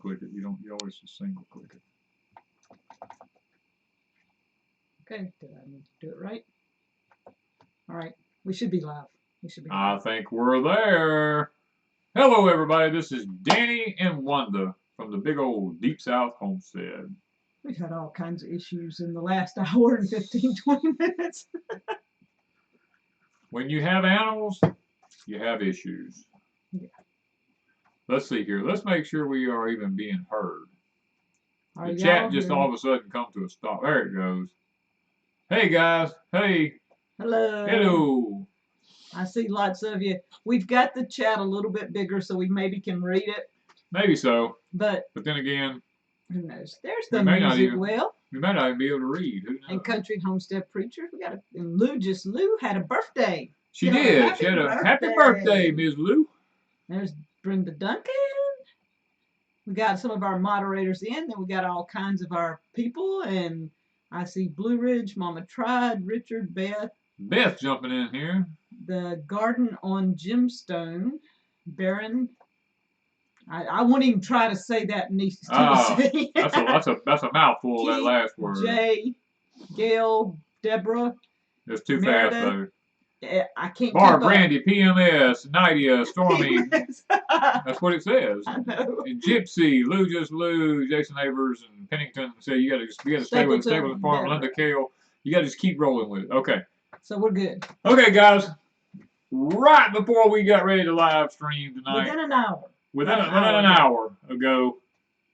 click it. You always just single click it. Okay, did I need to do it right? All right, we should be live. I think we're there. Hello, everybody. This is Danny and Wanda from the big old Deep South Homestead. We've had all kinds of issues in the last hour and 15, 20 minutes. When you have animals, you have issues. Yeah. Let's see here. Let's make sure we are even being heard. Are the chat just all of a sudden come to a stop. There it goes. Hey, guys. Hey. Hello. Hello. I see lots of you. We've got the chat a little bit bigger so we maybe can read it. Maybe so. But then again, who knows? There's the music wheel. We might not even be able to read. Who knows? And Country Homestead Preachers. We got a, and Lou had a birthday. She did. She had a happy birthday, Ms. Lou. There's Brenda Duncan. We got some of our moderators in. Then we got all kinds of our people. And I see Blue Ridge, Mama Tried, Richard, Beth. Beth jumping in here. The Garden on Gemstone, Baron. I won't even try to say that in East Tennessee. That's a mouthful. Keith, that last word. Jay, Gail, Deborah. It's too fast though. I can't. Bar, Brandy, PMS, Nydia, Stormy. Yes. That's what it says. I know. And Gypsy, Lou, Jason Avers, and Pennington say you got to stay with the farm. Linda Kale, you got to just keep rolling with it. Okay. So we're good. Okay, guys. Right before we got ready to live stream tonight. Within an hour. Within an hour ago,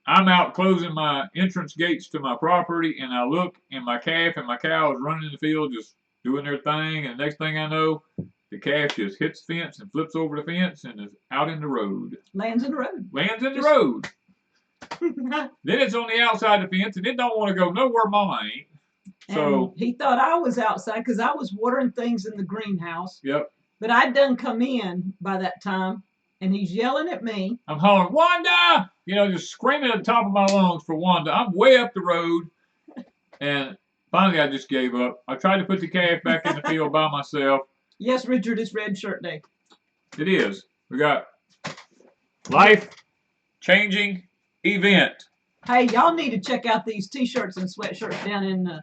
I'm out closing my entrance gates to my property, and I look, and my calf and my cow is running in the field just doing their thing, and the next thing I know, the calf just hits the fence and flips over the fence and is out in the road. Lands in the road. The road. Then it's on the outside of the fence, and it don't want to go nowhere Mama ain't. So and he thought I was outside because I was watering things in the greenhouse. Yep. But I'd done come in by that time, and he's yelling at me. I'm hollering, Wanda! You know, just screaming at the top of my lungs for Wanda. I'm way up the road, and finally I just gave up. I tried to put the calf back in the field by myself. Yes, Richard, it's Red Shirt Day. It is. We got Life-Changing Event. Hey, y'all need to check out these T-shirts and sweatshirts down in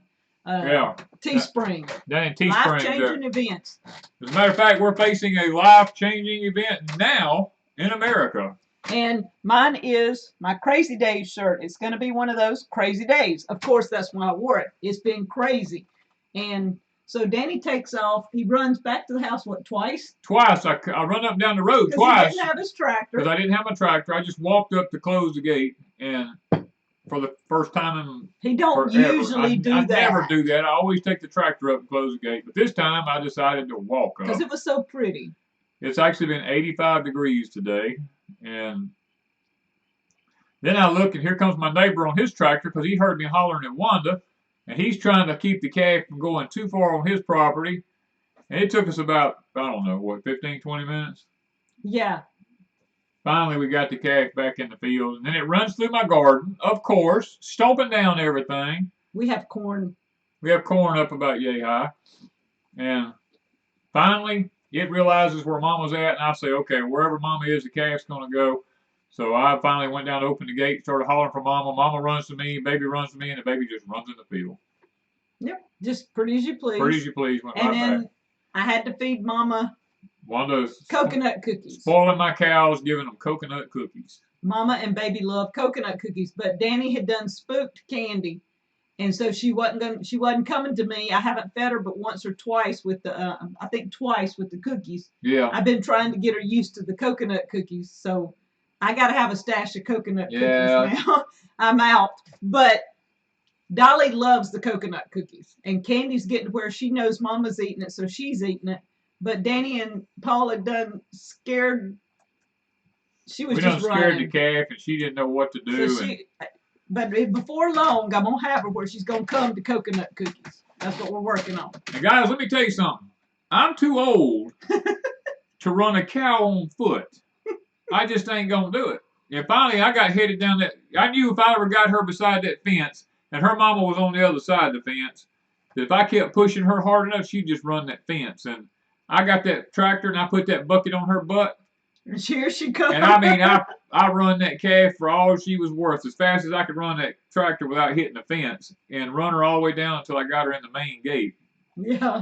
Teespring. Down in Teespring. Life-Changing Events. As a matter of fact, we're facing a life-changing event now in America. And mine is my Crazy Days shirt. It's going to be one of those crazy days. Of course, that's why I wore it. It's been crazy. And so Danny takes off. He runs back to the house, what, twice? Twice. I run up and down the road twice. He didn't have his tractor. Because I didn't have my tractor. I just walked up to close the gate, and for the first time in He don't forever, usually do I that. I never do that. I always take the tractor up and close the gate. But this time, I decided to walk up. Because it was so pretty. It's actually been 85 degrees today. And then I look, and here comes my neighbor on his tractor because he heard me hollering at Wanda. And he's trying to keep the calf from going too far on his property. And it took us about, I don't know, what, 15, 20 minutes? Yeah. Finally, we got the calf back in the field. And then it runs through my garden, of course, stomping down everything. We have corn. We have corn up about yay high. And finally, it realizes where Mama's at. And I say, okay, wherever Mama is, the calf's going to go. So I finally went down to open the gate, started hollering for Mama. Mama runs to me, baby runs to me, and the baby just runs in the field. Yep, just pretty as you please. Pretty as you please. Went and right then back. I had to feed Mama Wanda's coconut cookies. Spoiling my cows, giving them coconut cookies. Mama and baby love coconut cookies, but Danny had done spooked candy, and so she wasn't coming to me. I haven't fed her but once or twice with the I think twice with the cookies. Yeah. I've been trying to get her used to the coconut cookies, so I got to have a stash of coconut cookies now. I'm out. But Dolly loves the coconut cookies. And Candy's getting to where she knows Mama's eating it, so she's eating it. But Danny and Paul had done scared. She was just running. Scared the calf, and she didn't know what to do. So but before long, I'm going to have her where she's going to come to coconut cookies. That's what we're working on. And guys, let me tell you something. I'm too old to run a cow on foot. I just ain't going to do it. And finally, I got headed down that. I knew if I ever got her beside that fence, and her mama was on the other side of the fence, that if I kept pushing her hard enough, she'd just run that fence. And I got that tractor, and I put that bucket on her butt, And here she comes. And I mean, I run that calf for all she was worth, as fast as I could run that tractor without hitting the fence, and run her all the way down until I got her in the main gate. Yeah.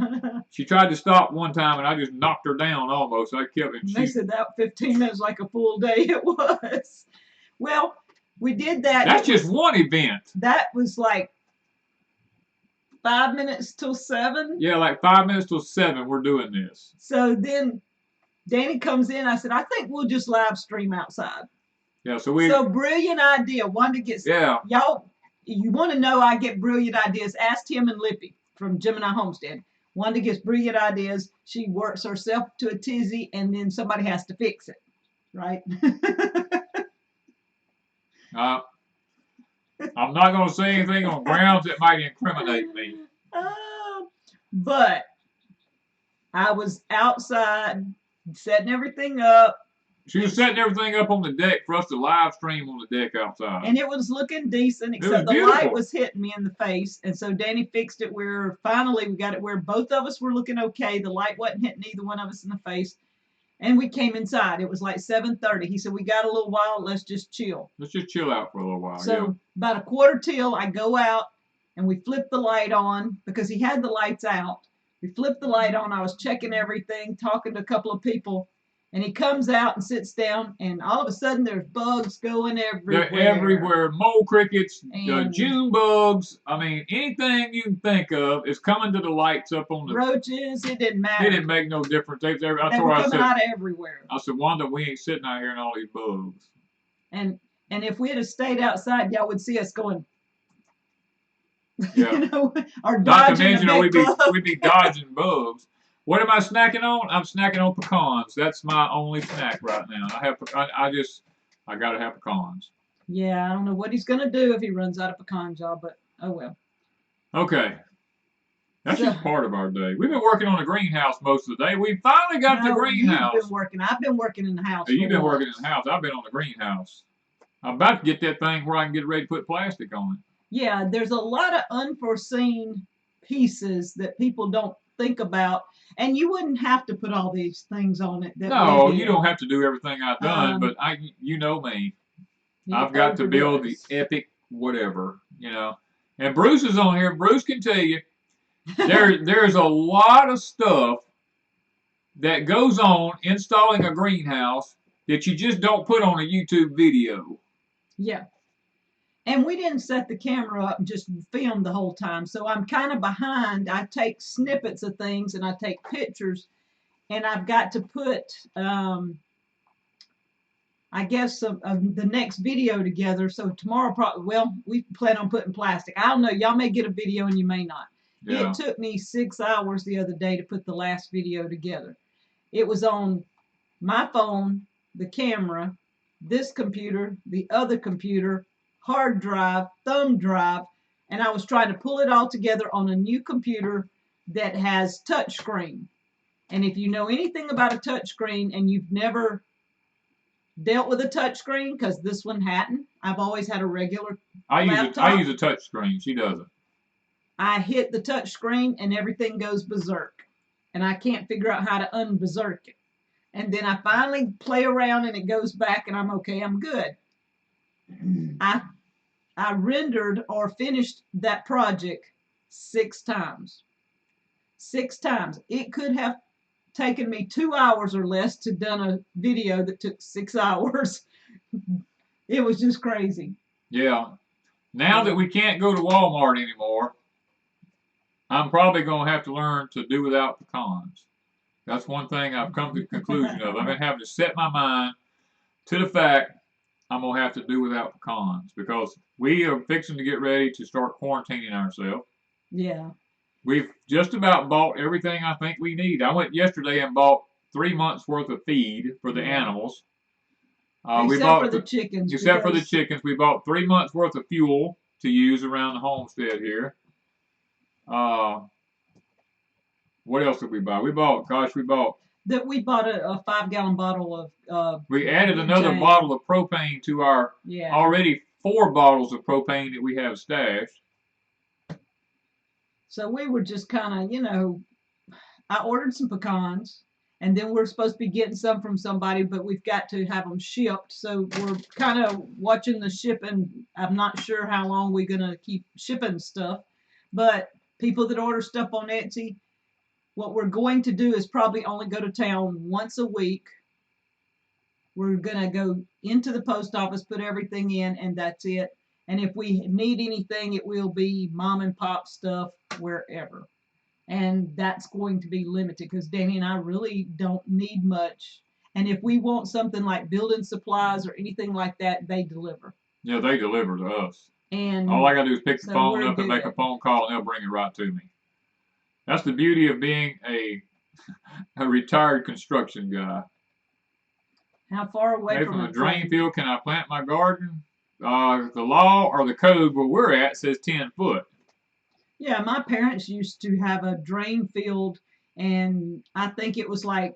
She tried to stop one time, and I just knocked her down almost. I kept it. They said that 15 minutes like a full day it was. Well, we did that. That's just one event. That was like 5 minutes till 7. Yeah, like 5 minutes till 7. We're doing this. So then Danny comes in. I said, I think we'll just live stream outside. Yeah. So brilliant idea. Wanda gets. Yeah. Y'all, you want to know I get brilliant ideas? Ask Tim and Lippy from Gemini Homestead. Wanda gets brilliant ideas. She works herself to a tizzy, and then somebody has to fix it, right? I'm not going to say anything on grounds that might incriminate me. But I was outside setting everything up. She was setting everything up on the deck for us to live stream on the deck outside. And it was looking decent, except the light was hitting me in the face. And so Danny fixed it where finally we got it where both of us were looking okay. The light wasn't hitting either one of us in the face. And we came inside. It was like 7:30. He said, we got a little while. Let's just chill. Let's just chill out for a little while. So about a quarter till, I go out and we flip the light on because he had the lights out. We flipped the light on. I was checking everything, talking to a couple of people. And he comes out and sits down, and all of a sudden there's bugs going everywhere. They're everywhere. Mole crickets, June bugs. I mean, anything you can think of is coming to the lights up on the roaches. It didn't matter. It didn't make no difference. They were coming out of everywhere. I said, Wanda, we ain't sitting out here in all these bugs. And if we had stayed outside, y'all would see us going. Yeah. Or dodging. Not to mention, we'd be dodging bugs. What am I snacking on? I'm snacking on pecans. That's my only snack right now. I gotta have pecans. Yeah, I don't know what he's gonna do if he runs out of pecans, y'all, but oh well. Okay. That's just part of our day. We've been working on the greenhouse most of the day. We finally got the greenhouse. You've been working. I've been working in the house. You've been working in the house. I've been on the greenhouse. I'm about to get that thing where I can get ready to put plastic on it. Yeah, there's a lot of unforeseen pieces that people don't think about. And you wouldn't have to put all these things on it. No, you don't have to do everything I've done, but you know me. I've got to build the epic whatever, And Bruce is on here. Bruce can tell you there's a lot of stuff that goes on installing a greenhouse that you just don't put on a YouTube video. Yeah. And we didn't set the camera up and just film the whole time. So I'm kind of behind. I take snippets of things and I take pictures. And I've got to put, I guess, the next video together. So tomorrow, we plan on putting plastic. I don't know. Y'all may get a video and you may not. Yeah. It took me 6 hours the other day to put the last video together. It was on my phone, the camera, this computer, the other computer, hard drive, thumb drive, and I was trying to pull it all together on a new computer that has touch screen. And if you know anything about a touch screen and you've never dealt with a touch screen, because this one hadn't, I've always had a regular laptop. I use a touch screen. She doesn't. I hit the touch screen and everything goes berserk. And I can't figure out how to unberserk it. And then I finally play around and it goes back and I'm okay, I'm good. I rendered or finished that project 6 times. 6 times. It could have taken me 2 hours or less to done a video that took 6 hours. It was just crazy. Yeah. Now that we can't go to Walmart anymore, I'm probably going to have to learn to do without pecans. That's one thing I've come to the conclusion of. I've been having to set my mind to the fact I'm going to have to do without pecans because we are fixing to get ready to start quarantining ourselves. Yeah. We've just about bought everything I think we need. I went yesterday and bought 3 months worth of feed for the animals. Except for the chickens. Except for the chickens. We bought 3 months worth of fuel to use around the homestead here. What else did we buy? We bought We bought a 5-gallon bottle of we added another bottle of propane to our already 4 bottles of propane that we have stashed. So we were just kind of, I ordered some pecans and then we're supposed to be getting some from somebody, but we've got to have them shipped. So we're kind of watching the shipping. I'm not sure how long we're going to keep shipping stuff, but people that order stuff on Etsy, what we're going to do is probably only go to town once a week. We're going to go into the post office, put everything in, and that's it. And if we need anything, it will be mom and pop stuff wherever. And that's going to be limited because Danny and I really don't need much. And if we want something like building supplies or anything like that, they deliver. Yeah, they deliver to us. And all I got to do is pick the phone up and make a phone call, and they'll bring it right to me. That's the beauty of being a retired construction guy. How far away from a drain field can I plant my garden? The law or the code where we're at says 10 foot. Yeah, my parents used to have a drain field, and I think it was like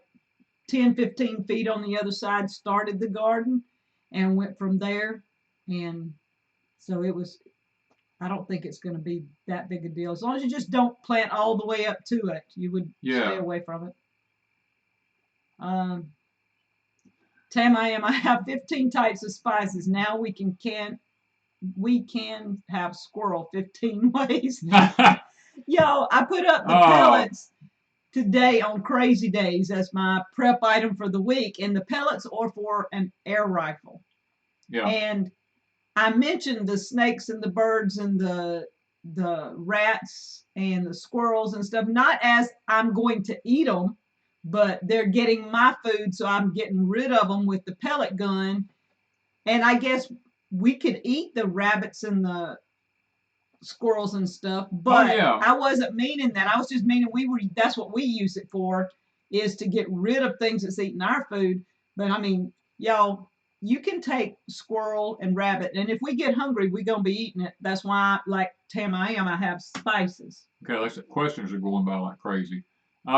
10, 15 feet on the other side started the garden and went from there. And so it was, I don't think it's going to be that big a deal. As long as you just don't plant all the way up to it, you would stay away from it. Tam, I have 15 types of spices. Now we can have squirrel 15 ways. Yo, I put up the pellets today on Crazy Days as my prep item for the week, and the pellets are for an air rifle. Yeah. And I mentioned the snakes and the birds and the rats and the squirrels and stuff, not as I'm going to eat them, but they're getting my food, so I'm getting rid of them with the pellet gun. And I guess we could eat the rabbits and the squirrels and stuff, but I wasn't meaning that. I was just meaning that's what we use it for, is to get rid of things that's eating our food. But I mean, y'all, you can take squirrel and rabbit, and if we get hungry, we're going to be eating it. That's why, like Tam, I have spices. Okay, questions are going by like crazy.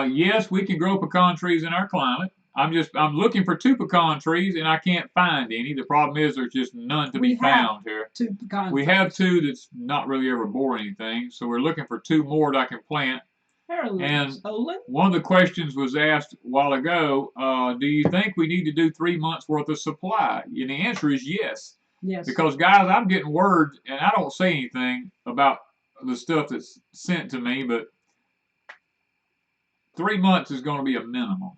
Yes, we can grow pecan trees in our climate. I'm looking for 2 pecan trees, and I can't find any. The problem is there's just none to be found here. 2 pecan trees. We have 2 that's not really ever bore anything, so we're looking for 2 more that I can plant. And one of the questions was asked a while ago, do you think we need to do 3 months worth of supply? And the answer is yes. Yes. Because, guys, I'm getting word, and I don't say anything about the stuff that's sent to me, but 3 months is going to be a minimum.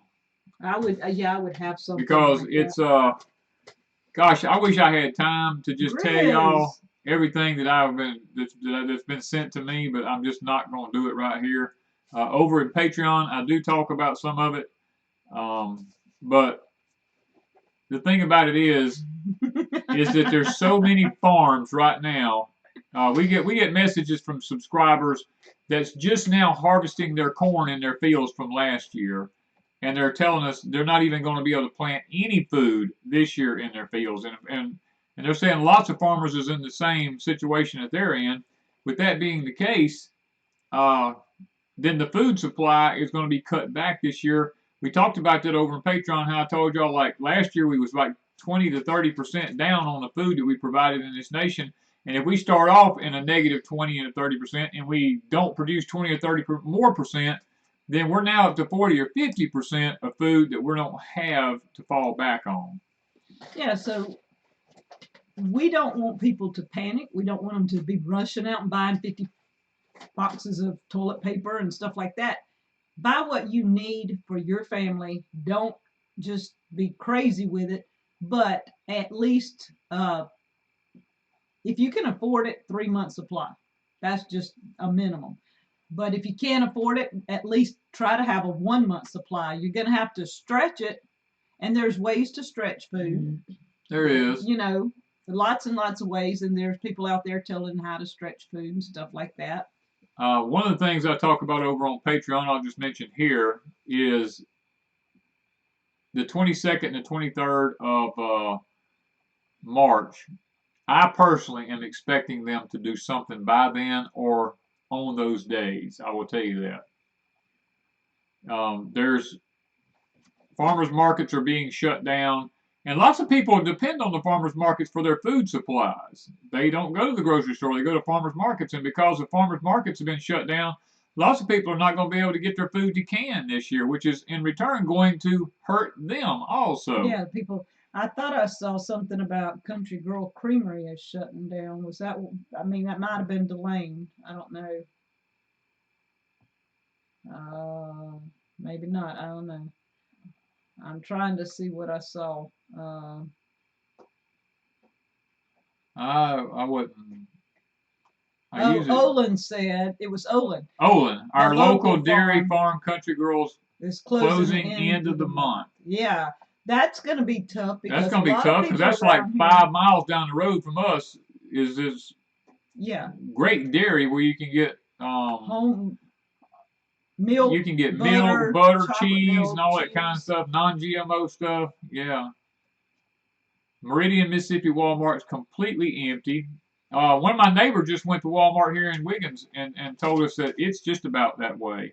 I would have something. Because like it's, gosh, I wish I had time to just tell y'all everything that that's been sent to me, but I'm just not going to do it right here. Over at Patreon, I do talk about some of it, but the thing about it is that there's so many farms right now. We get messages from subscribers that's just now harvesting their corn in their fields from last year, and they're telling us they're not even going to be able to plant any food this year in their fields, and they're saying lots of farmers is in the same situation that they're in. With that being the case, then the food supply is going to be cut back this year. We talked about that over on Patreon, how I told y'all like last year we was like 20 to 30% down on the food that we provided in this nation. And if we start off in a negative 20 and 30% and we don't produce 20 or 30 more percent, then we're now up to 40 or 50% of food that we don't have to fall back on. Yeah, so we don't want people to panic. We don't want them to be rushing out and buying 50 boxes of toilet paper and stuff like that. Buy what you need for your family. Don't just be crazy with it, but at least if you can afford it, 3 months supply. That's just a minimum. But if you can't afford it, at least try to have a 1 month supply. You're going to have to stretch it, and there's ways to stretch food. There is. You know, lots and lots of ways, and there's people out there telling how to stretch food and stuff like that. One of the things I talk about over on Patreon, I'll just mention here, is the 22nd and the 23rd of March. I personally am expecting them to do something by then or on those days. I will tell you that. There's farmers markets are being shut down, and lots of people depend on the farmers markets for their food supplies. They don't go to the grocery store; they go to farmers markets, and because the farmers markets have been shut down, lots of people are not going to be able to get their food to can this year, which is in return going to hurt them also. Yeah, people. I thought I saw something about Country Girl Creamery is shutting down. Was that? I mean, that might have been delayed. I don't know. Maybe not. I don't know. I'm trying to see what I saw. I wouldn't. Olin said it was Olin. Olin, our local dairy farm Country Girls is closing end of the month. Yeah, that's going to be tough because that's going to be tough because that's like 5 miles down the road from us. Is this? Yeah. Great dairy where you can get home milk. You can get milk, butter, cheese, and all that kind of stuff, non-GMO stuff. Yeah. Meridian, Mississippi Walmart is completely empty. One of my neighbors just went to Walmart here in Wiggins and told us that it's just about that way.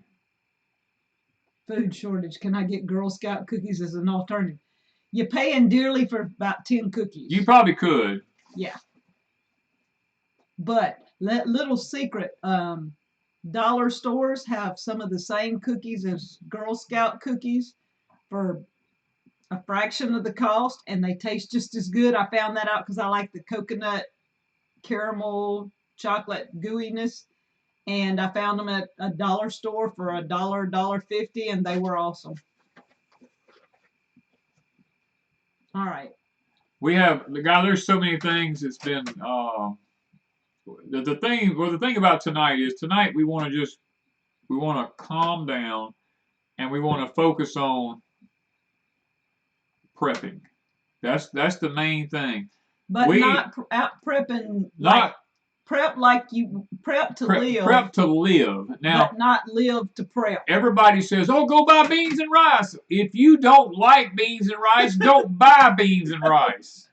Food shortage. Can I get Girl Scout cookies as an alternative? You're paying dearly for about 10 cookies. You probably could. Yeah. But little secret, dollar stores have some of the same cookies as Girl Scout cookies for a fraction of the cost, and they taste just as good. I found that out because I like the coconut caramel chocolate gooiness, and I found them at a dollar store for $1.50, and they were awesome. All right. We have there's so many things. It's been the thing about tonight is we want to calm down and we want to focus on prepping. That's the main thing. But not out prepping. Prep like you prep to live. Prep to live. Now, but not live to prep. Everybody says, "Oh, go buy beans and rice." If you don't like beans and rice, don't buy beans and rice.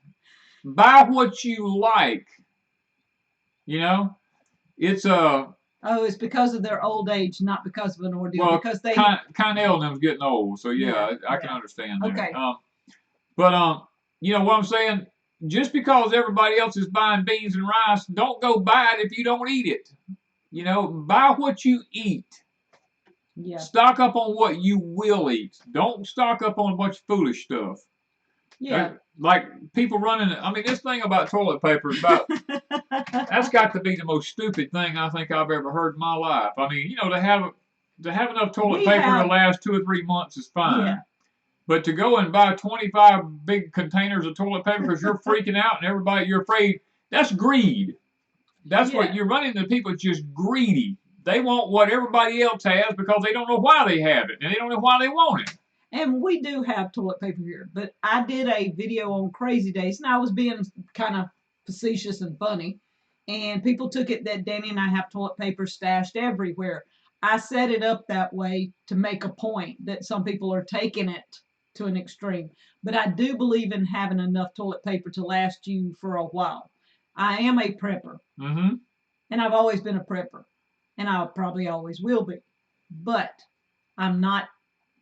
Buy what you like. You know, it's it's because of their old age, not because of an ordeal. Well, because they Connell and them's getting old, so yeah, I can understand that. Okay. But you know what I'm saying? Just because everybody else is buying beans and rice, don't go buy it if you don't eat it. You know, buy what you eat. Yeah. Stock up on what you will eat. Don't stock up on a bunch of foolish stuff. Yeah. Like people running. I mean, this thing about toilet paper is about. That's got to be the most stupid thing I think I've ever heard in my life. I mean, you know, to have enough toilet paper to last 2 or 3 months is fine. Yeah. But to go and buy 25 big containers of toilet paper because you're freaking out and you're afraid, that's greed. That's what you're running into. People just greedy. They want what everybody else has because they don't know why they have it and they don't know why they want it. And we do have toilet paper here, but I did a video on Crazy Days, and I was being kind of facetious and funny, and people took it that Danny and I have toilet paper stashed everywhere. I set it up that way to make a point that some people are taking it to an extreme, but I do believe in having enough toilet paper to last you for a while. I am a prepper, and I've always been a prepper, and I probably always will be, but I'm not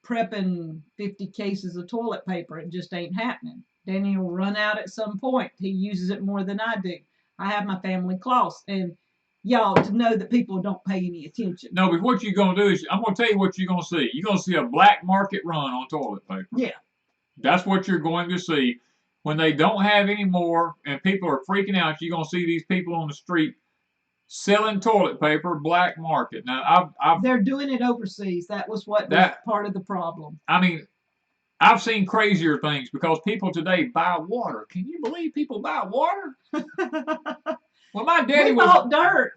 prepping 50 cases of toilet paper. It just ain't happening. Danny will run out at some point. He uses it more than I do. I have my family cloths, and y'all to know that people don't pay any attention. No, but what you're going to do is, I'm going to tell you what you're going to see. You're going to see a black market run on toilet paper. Yeah. That's what you're going to see. When they don't have any more and people are freaking out, you're going to see these people on the street selling toilet paper, black market. Now, they're doing it overseas. That was was part of the problem. I mean, I've seen crazier things because people today buy water. Can you believe people buy water? Well, my daddy bought dirt.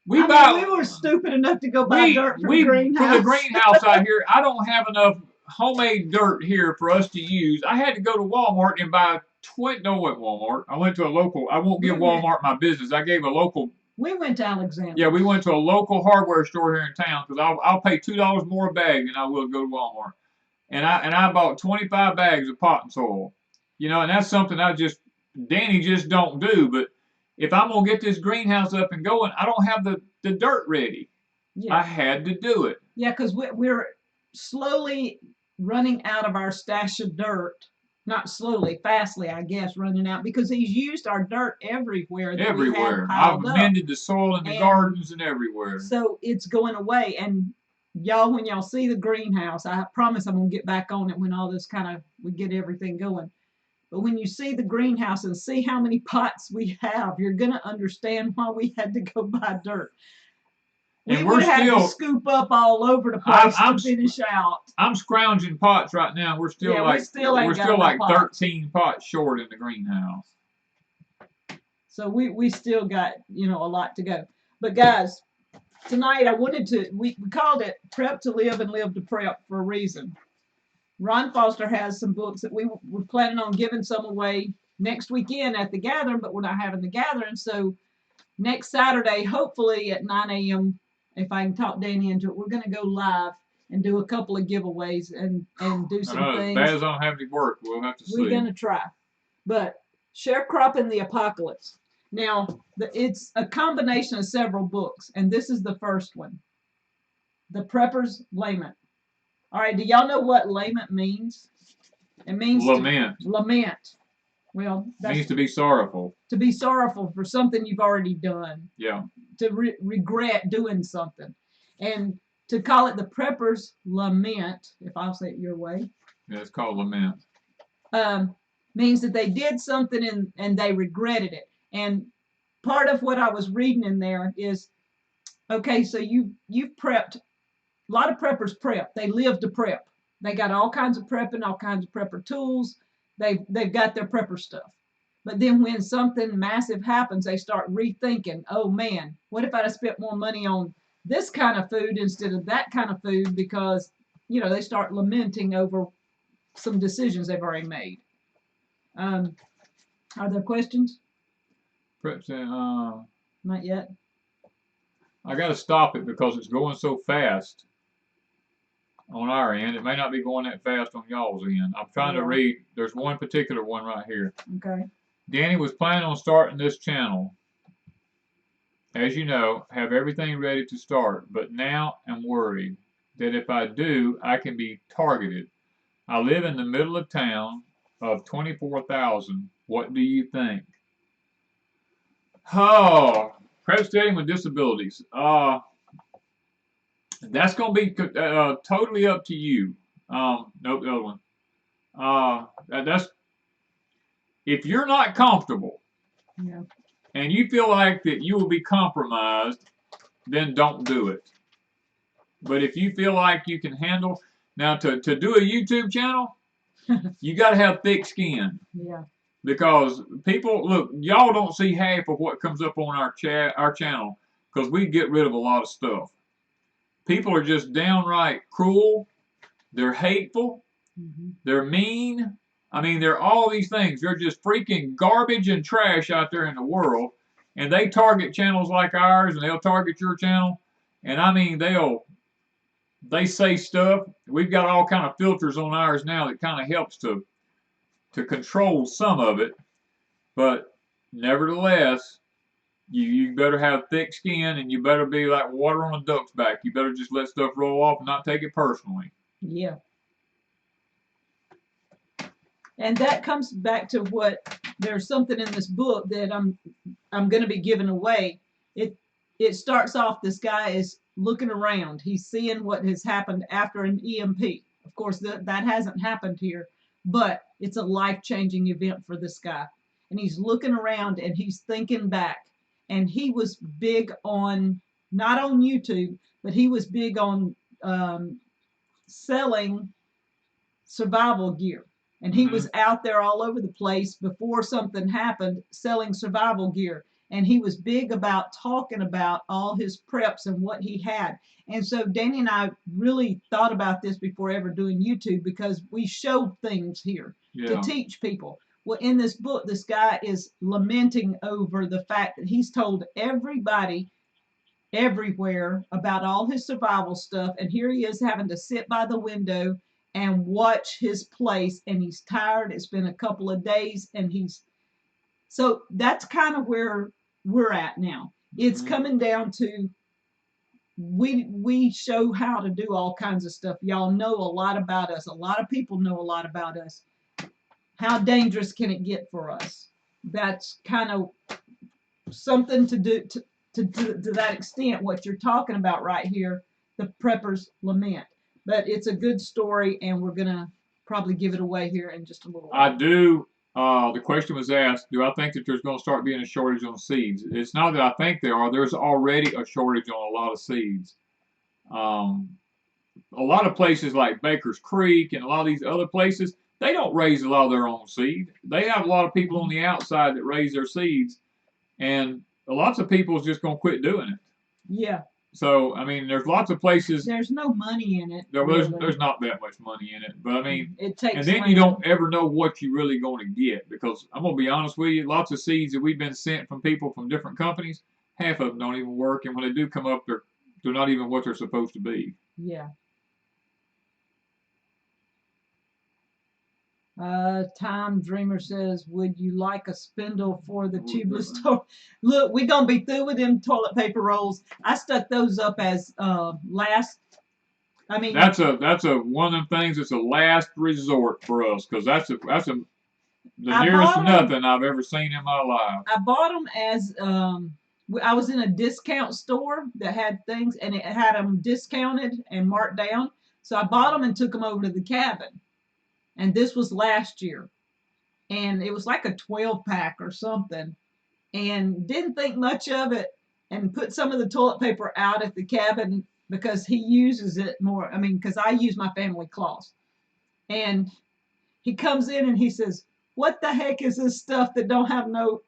We were stupid enough to go buy dirt from the greenhouse. For the greenhouse out here, I don't have enough homemade dirt here for us to use. I had to go to Walmart and buy Walmart. I went to a local. I won't give Walmart my business. I gave a local. We went to Alexander. Yeah, we went to a local hardware store here in town because I'll pay $2 more a bag than I will go to Walmart. And I bought 25 bags of potting soil. You know, and that's something Danny just don't do. But if I'm gonna get this greenhouse up and going, I don't have the dirt ready. Yeah. I had to do it. Yeah, because we're slowly running out of our stash of dirt. not slowly, fastly, I guess, running out because he's used our dirt everywhere that we Everywhere. had I've piled up. amended the soil in the And gardens and everywhere. So it's going away. And y'all, when y'all see the greenhouse, I promise I'm gonna get back on it when all this we get everything going. But when you see the greenhouse and see how many pots we have, you're gonna understand why we had to go buy dirt. We would have had to scoop up all over the place to finish out. I'm scrounging pots right now. We're still like 13 pots short in the greenhouse. So we still got, a lot to go. But guys, tonight I wanted to, we called it Prep to Live and Live to Prep for a reason. Ron Foster has some books that we were planning on giving some away next weekend at the gathering, but we're not having the gathering. So next Saturday, hopefully at 9 a.m., if I can talk Danny into it, we're going to go live and do a couple of giveaways and do some things. As bad as I don't have any work, we'll have to see. We're going to try. But Sharecropping the Apocalypse. Now, it's a combination of several books, and this is the first one. The Preppers Lament. All right, do y'all know what lament means? It means lament. Lament. Well, it means to be sorrowful. To be sorrowful for something you've already done. Yeah. To regret doing something. And to call it the Preppers Lament, if I'll say it your way. Yeah, it's called lament. Means that they did something and they regretted it. And part of what I was reading in there is, okay, so you've prepped. A lot of preppers prep. They live to prep. They got all kinds of prepping, all kinds of prepper tools. They've got their prepper stuff. But then when something massive happens, they start rethinking, oh man, what if I'd have spent more money on this kind of food instead of that kind of food? Because, they start lamenting over some decisions they've already made. Are there questions? Not yet. I got to stop it because it's going so fast on our end. It may not be going that fast on y'all's end. I'm trying to read. There's one particular one right here. Okay. Danny was planning on starting this channel. As you know, have everything ready to start, but now I'm worried that if I do, I can be targeted. I live in the middle of town of 24,000. What do you think? Oh, prep studying with disabilities. That's going to be totally up to you. Nope, the other one. That's if you're not comfortable, and you feel like that you will be compromised, then don't do it. But if you feel like you can handle, now to do a YouTube channel, you got to have thick skin. Yeah. Because people, look, y'all don't see half of what comes up on our channel because we get rid of a lot of stuff. People are just downright cruel. They're hateful. Mm-hmm. They're mean. I mean, they're all these things. They're just freaking garbage and trash out there in the world. And they target channels like ours, and they'll target your channel. And I mean, they say stuff. We've got all kind of filters on ours now that kind of helps to control some of it. But nevertheless, you better have thick skin, and you better be like water on a duck's back. You better just let stuff roll off and not take it personally. Yeah. And that comes back to there's something in this book that I'm going to be giving away. It starts off, this guy is looking around. He's seeing what has happened after an EMP. Of course, that hasn't happened here, but it's a life-changing event for this guy. And he's looking around and he's thinking back. And he was big on, not on YouTube, but he was big on selling survival gear. And he was out there all over the place before something happened selling survival gear. And he was big about talking about all his preps and what he had. And so Danny and I really thought about this before ever doing YouTube, because we showed things here to teach people. Well, in this book, this guy is lamenting over the fact that he's told everybody everywhere about all his survival stuff. And here he is having to sit by the window and watch his place, and he's tired. It's been a couple of days, and so that's kind of where we're at now. It's coming down to we show how to do all kinds of stuff. Y'all know a lot about us. A lot of people know a lot about us. How dangerous can it get for us? That's kind of something to do to that extent, what you're talking about right here, the Preppers Lament. But it's a good story, and we're going to probably give it away here in just a little while. I do. The question was asked, do I think that there's going to start being a shortage on seeds? It's not that I think there are. There's already a shortage on a lot of seeds. A lot of places like Baker's Creek and a lot of these other places, they don't raise a lot of their own seed. They have a lot of people on the outside that raise their seeds, and lots of people is just going to quit doing it. Yeah. So, I mean, there's lots of places. There's no money in it. There's not that much money in it. But, I mean, it takes and then land. you don't ever know what you're really going to get. Because I'm going to be honest with you, lots of seeds that we've been sent from people from different companies, half of them don't even work. And when they do come up, they're not even what they're supposed to be. Yeah. Time Dreamer says, would you like a spindle for the tubeless toilet? Look, we're going to be through with them toilet paper rolls. I stuck those up as last. I mean, that's a one of the things that's a last resort for us, because that's the nearest nothing I've ever seen in my life. I bought them as I was in a discount store that had things, and it had them discounted and marked down. So I bought them and took them over to the cabin. And this was last year. And it was like a 12-pack or something. And didn't think much of it, and put some of the toilet paper out at the cabin because he uses it more. I mean, because I use my family cloths. And he comes in and he says, what the heck is this stuff that don't have no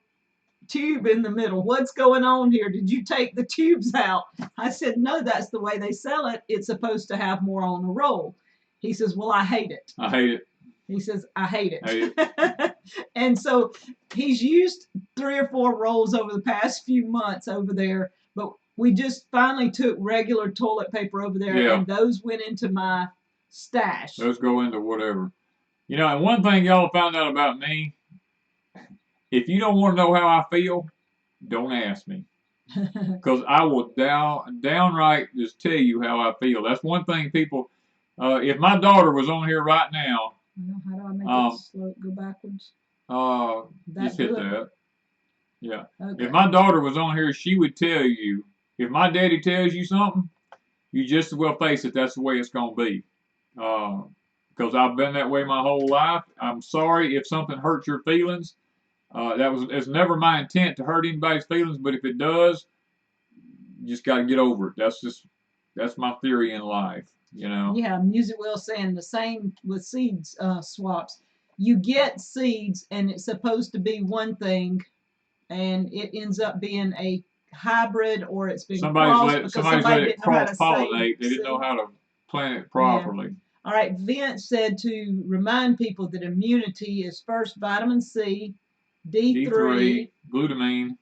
tube in the middle? What's going on here? Did you take the tubes out? I said, no, that's the way they sell it. It's supposed to have more on the roll. He says, well, I hate it. I hate it. He says, I hate it. And so he's used 3 or 4 rolls over the past few months over there. But we just finally took regular toilet paper over there, and those went into my stash. Those go into whatever. You know, and one thing y'all found out about me, if you don't want to know how I feel, don't ask me. Because I will downright just tell you how I feel. That's one thing people, if my daughter was on here right now, how do I make it slow, go backwards? Just hit that. Yeah. Okay. If my daughter was on here, she would tell you, if my daddy tells you something, you just as well face it, that's the way it's going to be. Because I've been that way my whole life. I'm sorry if something hurts your feelings. It's never my intent to hurt anybody's feelings, but if it does, you just got to get over it. That's my theory in life. You know. Yeah, Music Will saying the same with seeds swaps. You get seeds, and it's supposed to be one thing, and it ends up being a hybrid, or it's been somebody's let it cross-pollinate. They didn't know how to plant it properly. Yeah. All right, Vince said to remind people that immunity is first vitamin C, D3, glutamine,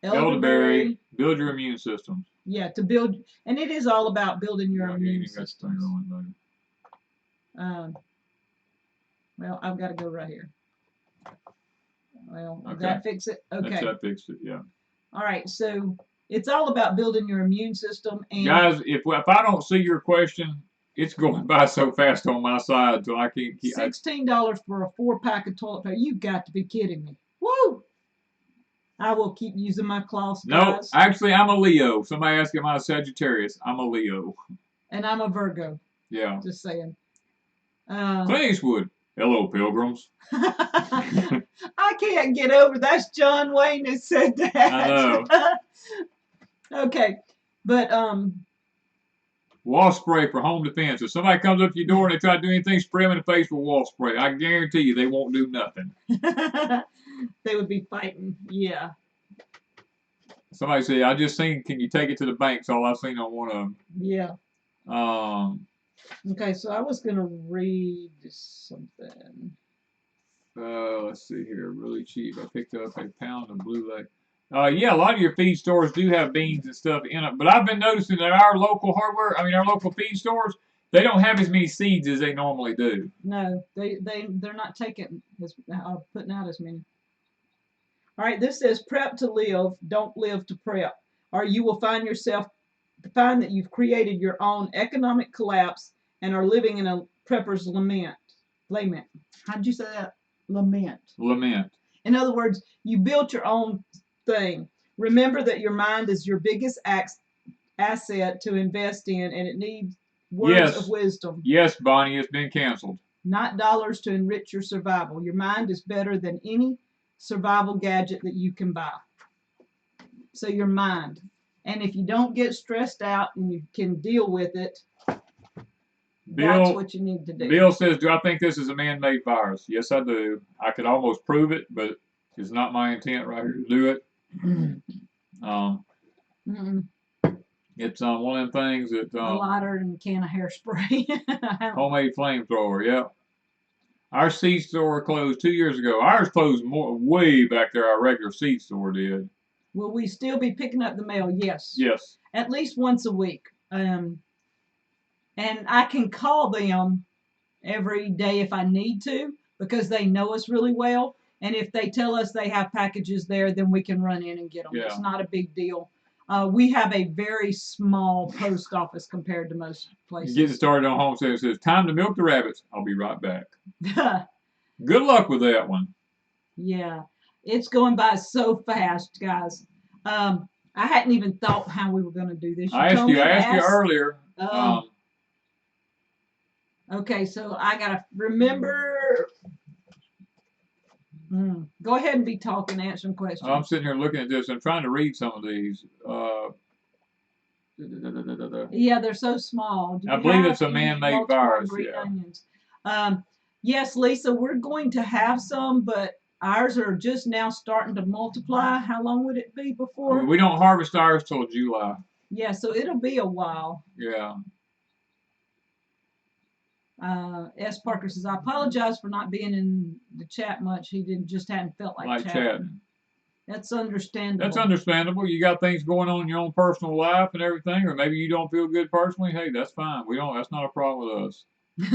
elderberry, build your immune system. Yeah, to build, and it is all about building your immune system. Well, I've got to go right here. Well, okay. That fix it? Okay. That fixed it, yeah. All right, so it's all about building your immune system. And guys, if I don't see your question, it's going by so fast on my side till I can't keep. $16 for a 4-pack of toilet paper. You've got to be kidding me. Woo! I will keep using my cloths. No, actually, I'm a Leo. Somebody asked, am I a Sagittarius? I'm a Leo. And I'm a Virgo. Yeah. Just saying. Clint Eastwood. Hello, pilgrims. I can't get over that's John Wayne that said that. I know. Okay, but wasp spray for home defense. If somebody comes up to your door and they try to do anything, spray them in the face with wasp spray. I guarantee you they won't do nothing. They would be fighting. Yeah. Somebody said, I just seen, can you take it to the bank? That's all I've seen on one of them. Yeah. Okay, so I was going to read something. Let's see here. Really cheap. I picked up a pound of Blue Lake. Yeah, a lot of your feed stores do have beans and stuff in it. But I've been noticing that our local our local feed stores, they don't have as many seeds as they normally do. No, they're not taking putting out as many. All right, this says prep to live, don't live to prep, or you will find that you've created your own economic collapse and are living in a prepper's lament. How'd you say that? Lament. Lament. In other words, you built your own thing. Remember that your mind is your biggest asset to invest in, and it needs words of wisdom. Yes, Bonnie, it's been canceled. Not dollars to enrich your survival. Your mind is better than any survival gadget that you can buy. So your mind. And if you don't get stressed out and you can deal with it, that's what you need to do. Bill says, do I think this is a man-made virus? Yes, I do. I could almost prove it, but it's not my intent right here to do it. It's one of them things that... a lighter and a can of hairspray. Homemade flamethrower, yep. Our seed store closed 2 years ago. Ours closed way back there. Our regular seed store did. Will we still be picking up the mail? Yes. Yes. At least once a week. And I can call them every day if I need to, because they know us really well. And if they tell us they have packages there, then we can run in and get them. Yeah. It's not a big deal. We have a very small post office compared to most places. Getting started on Homestead. It says, time to milk the rabbits. I'll be right back. Good luck with that one. Yeah. It's going by so fast, guys. I hadn't even thought how we were going to do this. I asked you earlier. Okay, so I got to remember. Go ahead and be talking, answering questions. I'm sitting here looking at this. I'm trying to read some of these. Yeah, they're so small. I believe it's a man-made virus. Yeah. Yes, Lisa, we're going to have some, but ours are just now starting to multiply. How long would it be before? We don't harvest ours till July. Yeah, so it'll be a while. Yeah. S. Parker says, I apologize for not being in the chat much. He just hadn't felt like chatting. That's understandable. That's understandable. You got things going on in your own personal life and everything, or maybe you don't feel good personally. Hey, that's fine. That's not a problem with us.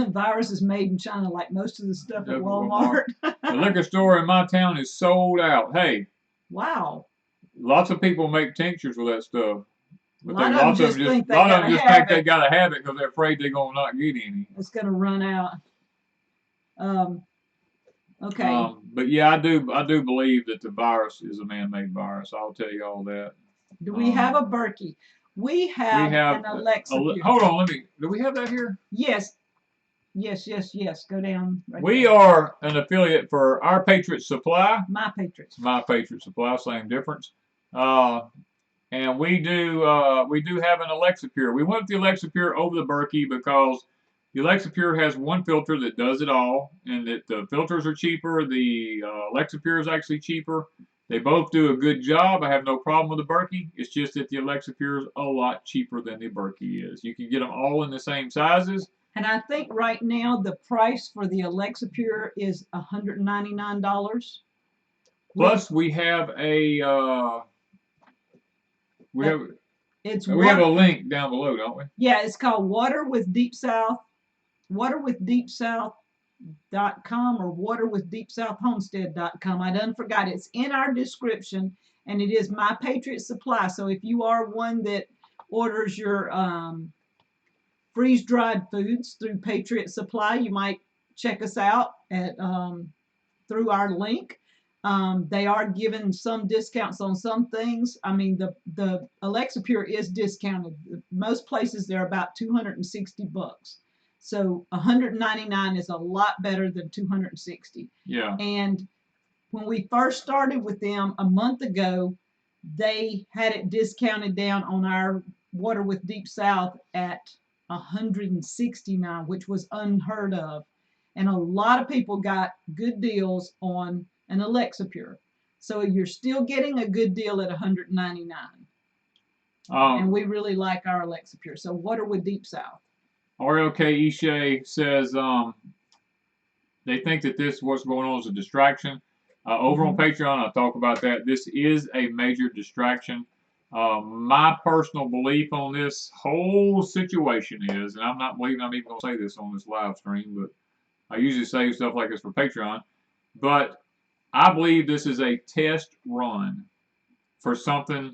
Virus is made in China, like most of the stuff at Walmart. The liquor store in my town is sold out. Hey. Wow. Lots of people make tinctures with that stuff. But a lot of them just think they gotta have it because they're afraid they're gonna not get any. It's gonna run out. Okay. But yeah, I do believe that the virus is a man-made virus. I'll tell you all that. Do we have a Berkey? We have an Alexa. Hold on, do we have that here? Yes. Yes. Go down. We are an affiliate for Our Patriot Supply. My Patriot Supply, same difference. And we do have an Alexa Pure. We went with the Alexa Pure over the Berkey because the Alexa Pure has one filter that does it all, and that the filters are cheaper. The Alexa Pure is actually cheaper. They both do a good job. I have no problem with the Berkey. It's just that the Alexa Pure is a lot cheaper than the Berkey is. You can get them all in the same sizes. And I think right now the price for the Alexa Pure is $199. Plus, we have a we have a link down below, don't we? Yeah, it's called Water with Deep South, waterwithdeepsouth.com or waterwithdeepsouthhomestead.com. I done forgot. It's in our description, and it is My Patriot Supply. So if you are one that orders your freeze-dried foods through Patriot Supply, you might check us out at through our link. They are giving some discounts on some things. I mean, the Alexa Pure is discounted. Most places they're about $260. So $199 is a lot better than $260. Yeah. And when we first started with them a month ago, they had it discounted down on our Water with Deep South at $169, which was unheard of. And a lot of people got good deals on an Alexa Pure. So you're still getting a good deal at $199. And we really like our Alexa Pure. So Water with Deep South. RLK Ishay says they think that what's going on is a distraction. Over on Patreon, I'll talk about that. This is a major distraction. My personal belief on this whole situation is, and I'm not believing I'm even going to say this on this live stream, but I usually say stuff like this for Patreon, but I believe this is a test run for something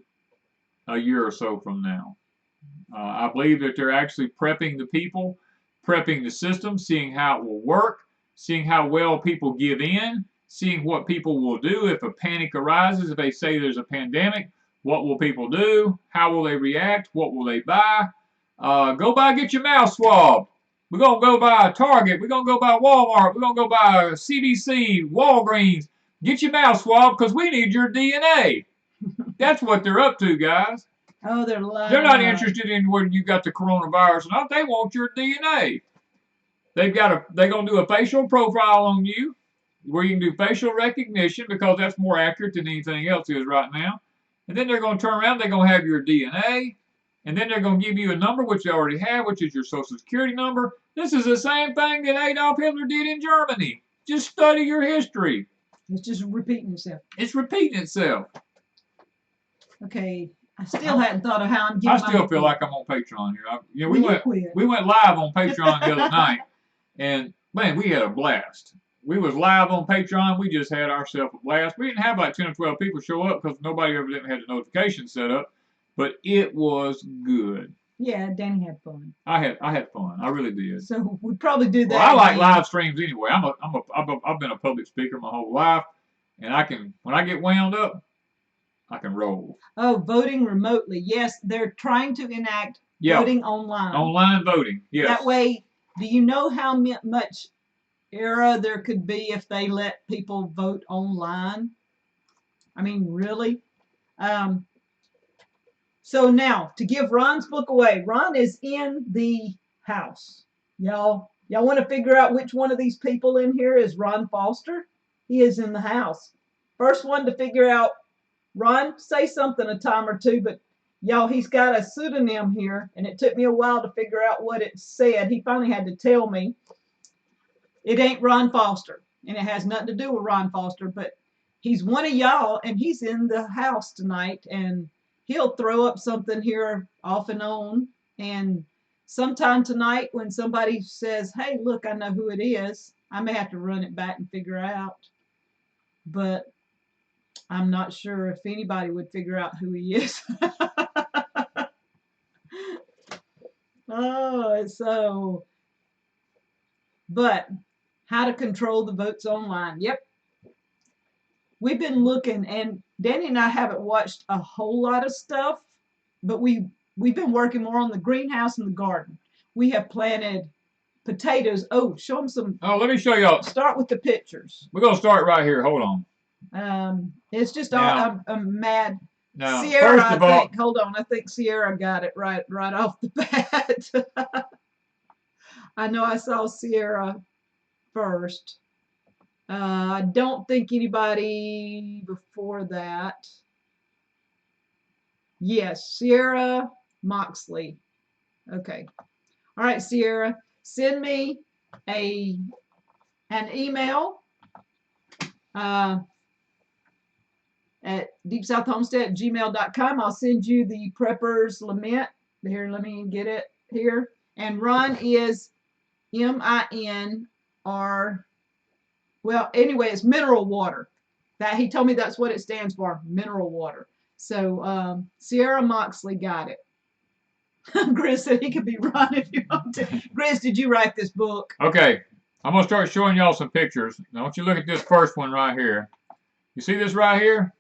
a year or so from now. I believe that they're actually prepping the people, prepping the system, seeing how it will work, seeing how well people give in, seeing what people will do if a panic arises, if they say there's a pandemic. What will people do? How will they react? What will they buy? Go by get your mouth swabbed. We're going to go by Target. We're going to go by Walmart. We're going to go by CDC, Walgreens. Get your mouth swabbed because we need your DNA. That's what they're up to, guys. Oh, they're lying. They're not interested in whether you got the coronavirus or not. They want your DNA. They're going to do a facial profile on you where you can do facial recognition because that's more accurate than anything else is right now. And then they're going to turn around. They're going to have your DNA. And then they're going to give you a number, which they already have, which is your social security number. This is the same thing that Adolf Hitler did in Germany. Just study your history. It's just repeating itself. It's repeating itself. Okay. I still hadn't thought of how I'm getting. I still feel like I'm on Patreon here. We went live on Patreon the other night, and man, we had a blast. We was live on Patreon. We just had ourselves a blast. We didn't have like 10 or 12 people show up because nobody evidently had the notification set up, but it was good. Yeah, Danny had fun. I had fun. I really did. So we'd probably do that. Well, I like live streams anyway. I've been a public speaker my whole life, and when I get wound up, I can roll. Oh, voting remotely. Yes, they're trying to enact voting online. Online voting, yes. That way, do you know how much error there could be if they let people vote online? I mean, really? So now, to give Ron's book away. Ron is in the house. Y'all want to figure out which one of these people in here is Ron Foster? He is in the house. First one to figure out. Ron, say something a time or two, but y'all, he's got a pseudonym here, and it took me a while to figure out what it said. He finally had to tell me. It ain't Ron Foster, and it has nothing to do with Ron Foster, but he's one of y'all, and he's in the house tonight, and he'll throw up something here off and on, and sometime tonight when somebody says, hey, look, I know who it is, I may have to run it back and figure out, but I'm not sure if anybody would figure out who he is. But how to control the votes online. Yep. We've been looking, and Danny and I haven't watched a whole lot of stuff, but we've been working more on the greenhouse and the garden. We have planted potatoes. Oh, show them some. Oh, let me show y'all. Start with the pictures. We're going to start right here. Hold on. It's just all I'm mad. Now, Sierra, first of all, hold on. I think Sierra got it right off the bat. I know I saw Sierra first. I don't think anybody before that. Yes, Sierra Moxley. Okay. All right, Sierra, send me an email at deepsouthhomestead@gmail.com. I'll send you the Preppers Lament. Here, let me get it here. And Ron is MINR. Well, anyway, it's mineral water. That he told me that's what it stands for, mineral water. So Sierra Moxley got it. Grizz said he could be Ron if you want to. Grizz, did you write this book? Okay, I'm gonna start showing y'all some pictures. Now, I want you to look at this first one right here. You see this right here?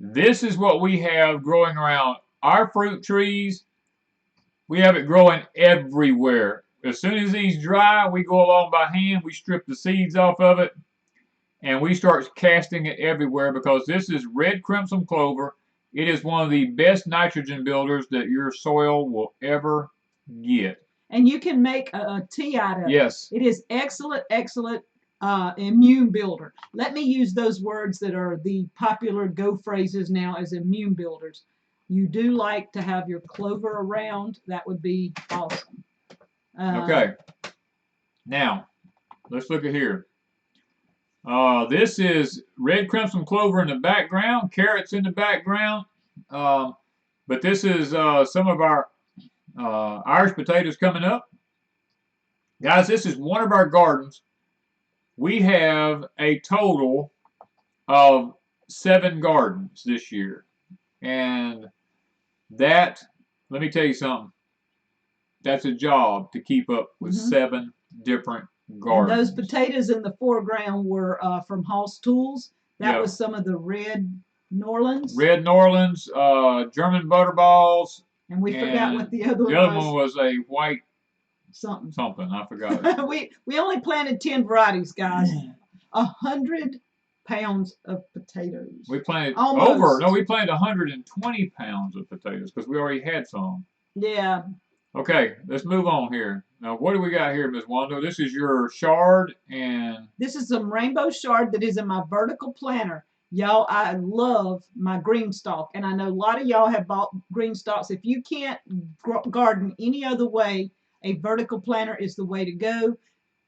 This is what we have growing around our fruit trees. We have it growing everywhere. As soon as these dry, we go along by hand. We strip the seeds off of it, and we start casting it everywhere because this is red crimson clover. It is one of the best nitrogen builders that your soil will ever get. And you can make a tea out of it. Yes. It is excellent, excellent immune builder. Let me use those words that are the popular go phrases now as immune builders. You do like to have your clover around. That would be awesome. Okay. Now, let's look at here. This is red crimson clover in the background, carrots in the background. But this is some of our Irish potatoes coming up. Guys, this is one of our gardens. We have a total of 7 gardens this year. And that, let me tell you something. That's a job to keep up with 7 different And those Gardens. potatoes in the foreground were from Hoss Tools. That was some of the red Norlands. Red Norlands, German Butterballs. And we forgot what the other one was. The other one was a white something. I forgot. we only planted 10 varieties, guys. 100 pounds of potatoes. We planted Almost. we planted 120 pounds of potatoes because we already had some. Yeah. Okay, let's move on here. Now, what do we got here, Ms. Wanda? This is your chard and... This is some rainbow chard that is in my vertical planter. Y'all, I love my green stalk, and I know a lot of y'all have bought green stalks. If you can't garden any other way, a vertical planter is the way to go.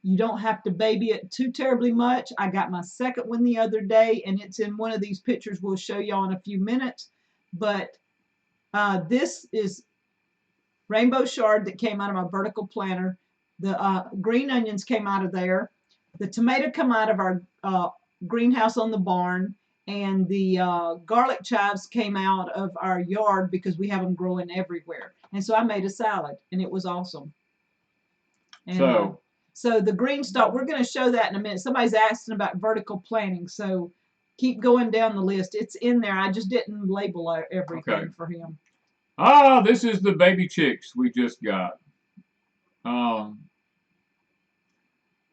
You don't have to baby it too terribly much. I got my second one the other day, and it's in one of these pictures we'll show y'all in a few minutes. But this is rainbow chard that came out of my vertical planter. The green onions came out of there. The tomato come out of our greenhouse on the barn. And the garlic chives came out of our yard because we have them growing everywhere. And so I made a salad, and it was awesome. And, so the green stalk, we're going to show that in a minute. Somebody's asking about vertical planting, so keep going down the list. It's in there. I just didn't label everything for him. Ah, this is the baby chicks we just got.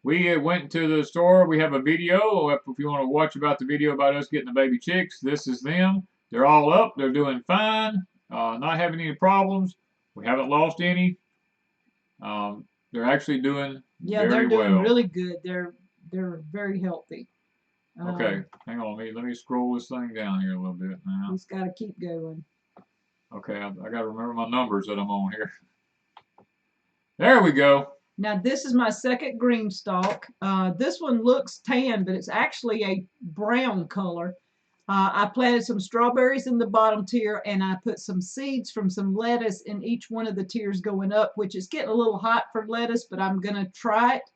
We went to the store. We have a video. If you want to watch about the video about us getting the baby chicks, this is them. They're all up. They're doing fine. Not having any problems. We haven't lost any. They're actually doing they're doing really good. They're very healthy. Okay, hang on. Let me scroll this thing down here a little bit now. Just got to keep going. Okay, I got to remember my numbers that I'm on here. There we go. Now this is my second green stalk. This one looks tan, but it's actually a brown color. I planted some strawberries in the bottom tier, and I put some seeds from some lettuce in each one of the tiers going up, which is getting a little hot for lettuce, but I'm going to try it.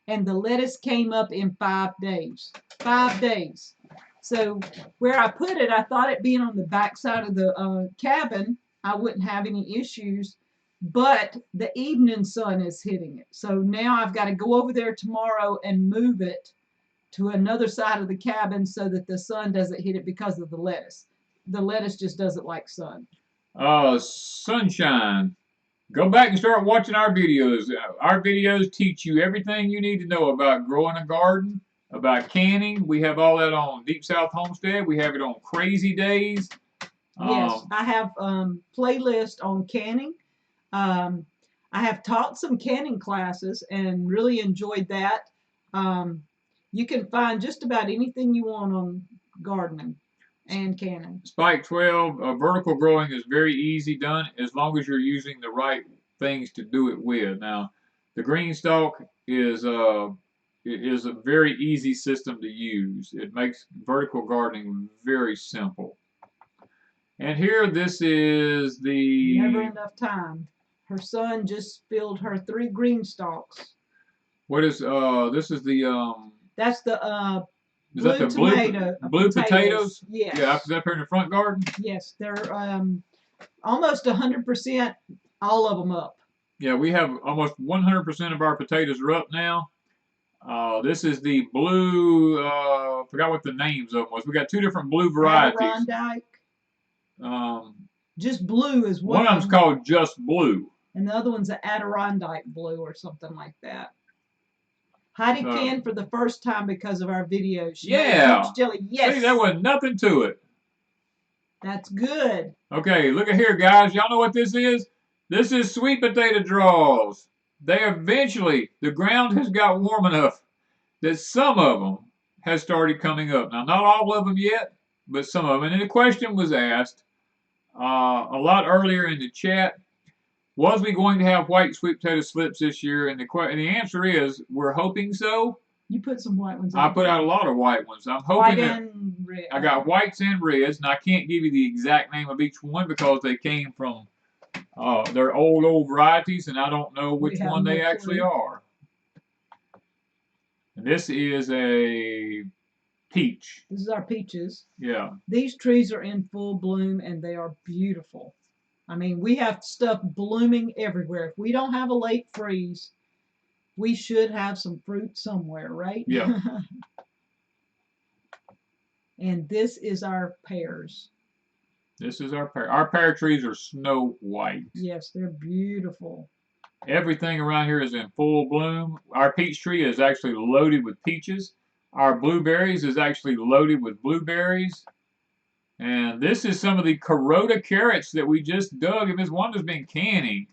And the lettuce came up in 5 days. 5 days. So where I put it, I thought it being on the back side of the cabin, I wouldn't have any issues. But the evening sun is hitting it. So now I've got to go over there tomorrow and move it to another side of the cabin so that the sun doesn't hit it because of the lettuce. The lettuce just doesn't like sun. Sunshine. Go back and start watching our videos. Our videos teach you everything you need to know about growing a garden, about canning. We have all that on Deep South Homestead. We have it on Crazy Days. Yes, I have playlist on canning. I have taught some canning classes and really enjoyed that. You can find just about anything you want on gardening and canning. Spike 12, vertical growing is very easy done as long as you're using the right things to do it with. Now, the green stalk is a very easy system to use. It makes vertical gardening very simple. And here, this is the... Never enough time. Her son just filled her 3 green stalks. What is, this is the, That's the, is that the blue potatoes? Yes. Yeah, up here in the front garden? Yes, they're almost 100%, all of them up. Yeah, we have almost 100% of our potatoes are up now. This is the blue, forgot what the names of them was. We got 2 different blue varieties. Adirondack. Just blue is one. One of them's called just blue. And the other one's an Adirondack blue or something like that. Heidi canned for the first time because of our videos. She jelly. Yes. See, there was nothing to it. That's good. Okay, look at here, guys. Y'all know what this is? This is sweet potato draws. They eventually, the ground has got warm enough that some of them has started coming up. Now, not all of them yet, but some of them. And the question was asked a lot earlier in the chat. Was we going to have white sweet potato slips this year? And the answer is, we're hoping so. You put some white ones I put out a lot of white ones. I'm hoping white and red. I got whites and reds, and I can't give you the exact name of each one because they came from they're old varieties, and I don't know which one they actually are. And this is a peach. This is our peaches. Yeah. These trees are in full bloom, and they are beautiful. I mean, we have stuff blooming everywhere. If we don't have a late freeze, We should have some fruit somewhere, right? Yeah. And this is our pears. This is our pear. Our pear trees are snow white. Yes, they're beautiful. Everything around here is in full bloom. Our peach tree is actually loaded with peaches. Our blueberries is actually loaded with blueberries. And this is some of the Corota carrots that we just dug and Miss Wanda's been canning.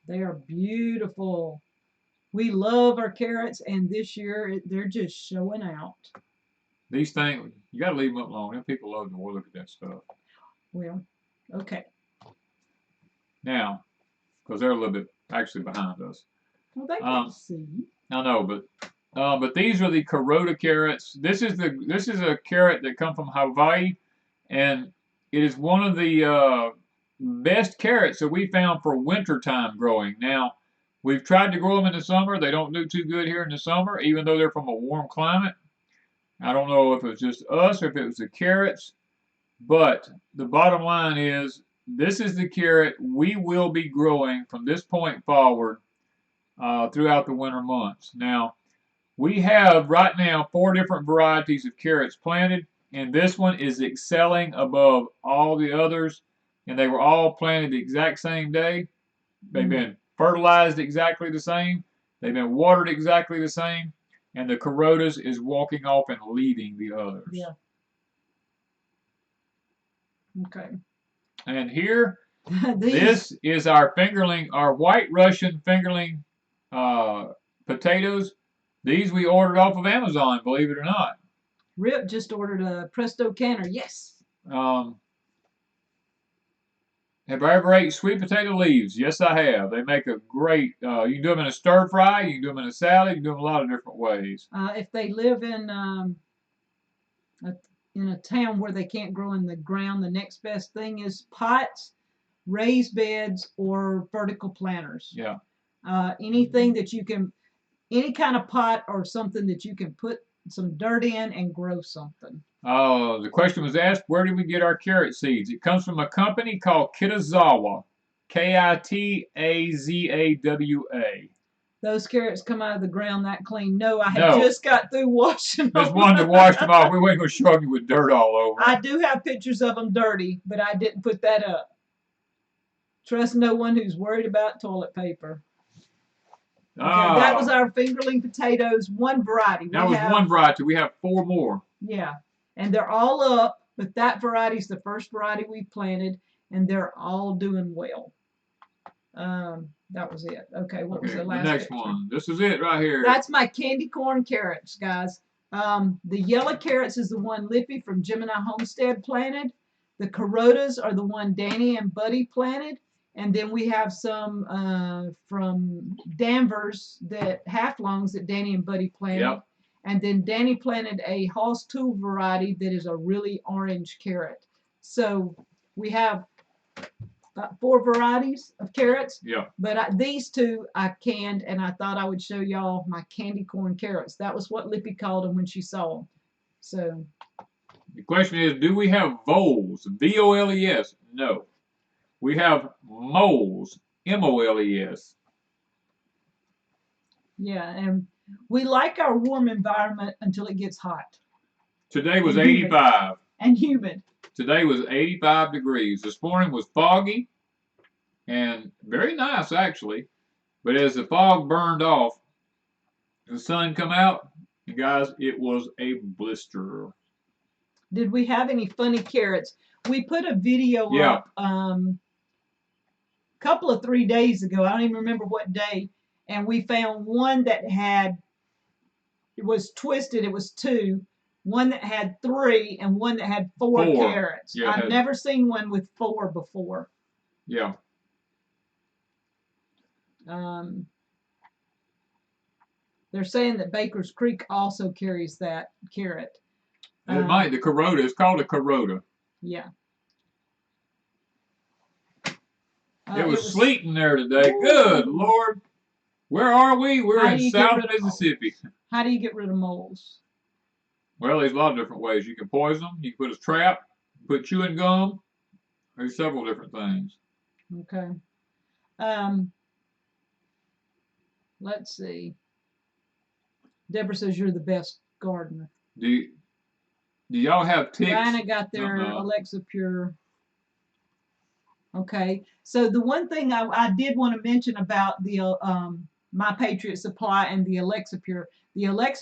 They are beautiful. We love our carrots, and this year they're just showing out. These things, you got to leave them up long. Them people love to look at that stuff. Well, okay. Now, because they're a little bit actually behind us. Well, they can see. I know, but these are the Corota carrots. This is a carrot that come from Hawaii, and it is one of the best carrots that we found for wintertime growing. Now, we've tried to grow them in the summer. They don't do too good here in the summer, even though they're from a warm climate. I don't know if it was just us or if it was the carrots, but the bottom line is this is the carrot we will be growing from this point forward throughout the winter months. Now, we have right now 4 different varieties of carrots planted, and this one is excelling above all the others, and they were all planted the exact same day. They've been fertilized exactly the same. They've been watered exactly the same, and the Corotas is walking off and leaving the others. Yeah. Okay. And here, this is our fingerling, our white Russian fingerling potatoes. These we ordered off of Amazon, believe it or not. Rip just ordered a Presto canner. Yes. Have I ever ate sweet potato leaves? Yes, I have. They make a great, you can do them in a stir fry, you can do them in a salad, you can do them a lot of different ways. If they live in a town where they can't grow in the ground, the next best thing is pots, raised beds, or vertical planters. Yeah. Anything that you can, any kind of pot or something that you can put some dirt in and grow something. The question was asked, where did we get our carrot seeds? It comes from a company called Kitazawa, Kitazawa. Those carrots come out of the ground that clean. No, I had just got through washing them. Just wanted to wash them off. We weren't going to show them with dirt all over. I do have pictures of them dirty, but I didn't put that up. Trust no one who's worried about toilet paper. Okay, that was our fingerling potatoes, one variety. That was one variety. We have 4 more. Yeah, and they're all up, but that variety is the first variety we planted, and they're all doing well. That was it. Okay, what was the last The next picture? one. This is it right here. That's my candy corn carrots, guys. The yellow carrots is the one Lippy from Gemini Homestead planted. The Corotas are the one Danny and Buddy planted. And then we have some from Danvers, that half-longs that Danny and Buddy planted. Yep. And then Danny planted a Hall's Tool variety that is a really orange carrot. So we have 4 varieties of carrots. Yeah. But these 2 I canned, and I thought I would show y'all my candy corn carrots. That was what Lippy called them when she saw them. So. The question is, do we have voles? V-O-L-E-S? No. We have moles, M-O-L-E-S. Yeah, and we like our warm environment until it gets hot. Today was 85. And humid. Today was 85 degrees. This morning was foggy and very nice, actually. But as the fog burned off, the sun come out, and guys, it was a blister. Did we have any funny carrots? We put a video up couple of 3 days ago. I don't even remember what day. And we found one that it was twisted. It was 2. One that had 3 and one that had 4 carrots. Yeah, I've never seen one with 4 before. Yeah. They're saying that Baker's Creek also carries that carrot. It might. The Corota. It's called a Corota. Yeah. It was sleeting there today. Ooh. Good Lord. Where are we? We're in South Mississippi. How do you get rid of moles? Well, there's a lot of different ways. You can poison them. You can put a trap. Put chewing gum. There's several different things. Okay. Let's see. Deborah says you're the best gardener. Do y'all have ticks? Diana got their Alexa Pure. Okay, so the one thing I did want to mention about the My Patriot Supply and the Alexa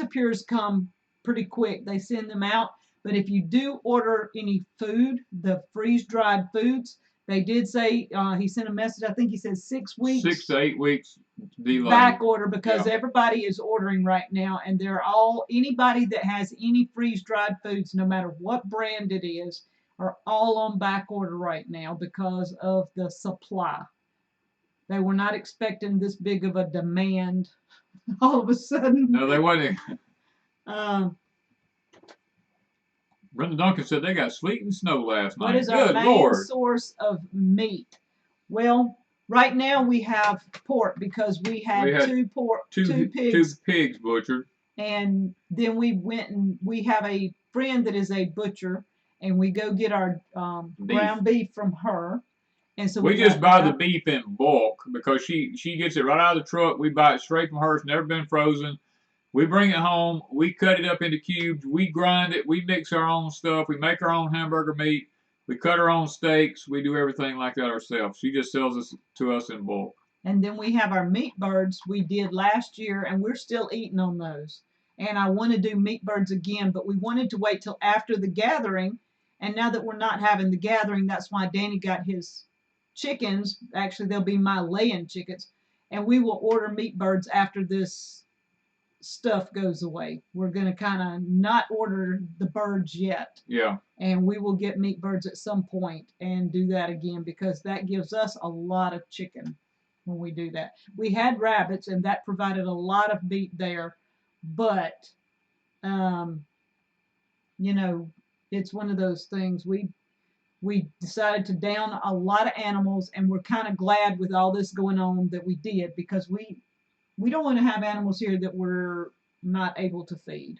Pures come pretty quick. They send them out, but if you do order any food, the freeze-dried foods, they did say he sent a message. I think he said 6 weeks. 6 to 8 weeks delay. Back order because everybody is ordering right now, and they're all anybody that has any freeze-dried foods, no matter what brand it is, are all on back order right now because of the supply. They were not expecting this big of a demand all of a sudden. No, they wasn't. Brenda Duncan said they got sleet and snow last night. What is our main source of meat? Well, right now we have pork because we had two pigs butchered. And then we went and we have a friend that is a butcher, and we go get our ground beef from her. And so we just buy the beef in bulk because she gets it right out of the truck. We buy it straight from her. It's never been frozen. We bring it home. We cut it up into cubes. We grind it. We mix our own stuff. We make our own hamburger meat. We cut our own steaks. We do everything like that ourselves. She just sells it to us in bulk. And then we have our meat birds we did last year, and we're still eating on those. And I want to do meat birds again, but we wanted to wait till after the gathering. And now that we're not having the gathering, that's why Danny got his chickens. Actually, they'll be my laying chickens. And we will order meat birds after this stuff goes away. We're going to kind of not order the birds yet. Yeah. And we will get meat birds at some point and do that again because that gives us a lot of chicken when we do that. We had rabbits and that provided a lot of meat there, but you know, it's one of those things. We decided to down a lot of animals, and we're kind of glad with all this going on that we did because we don't want to have animals here that we're not able to feed.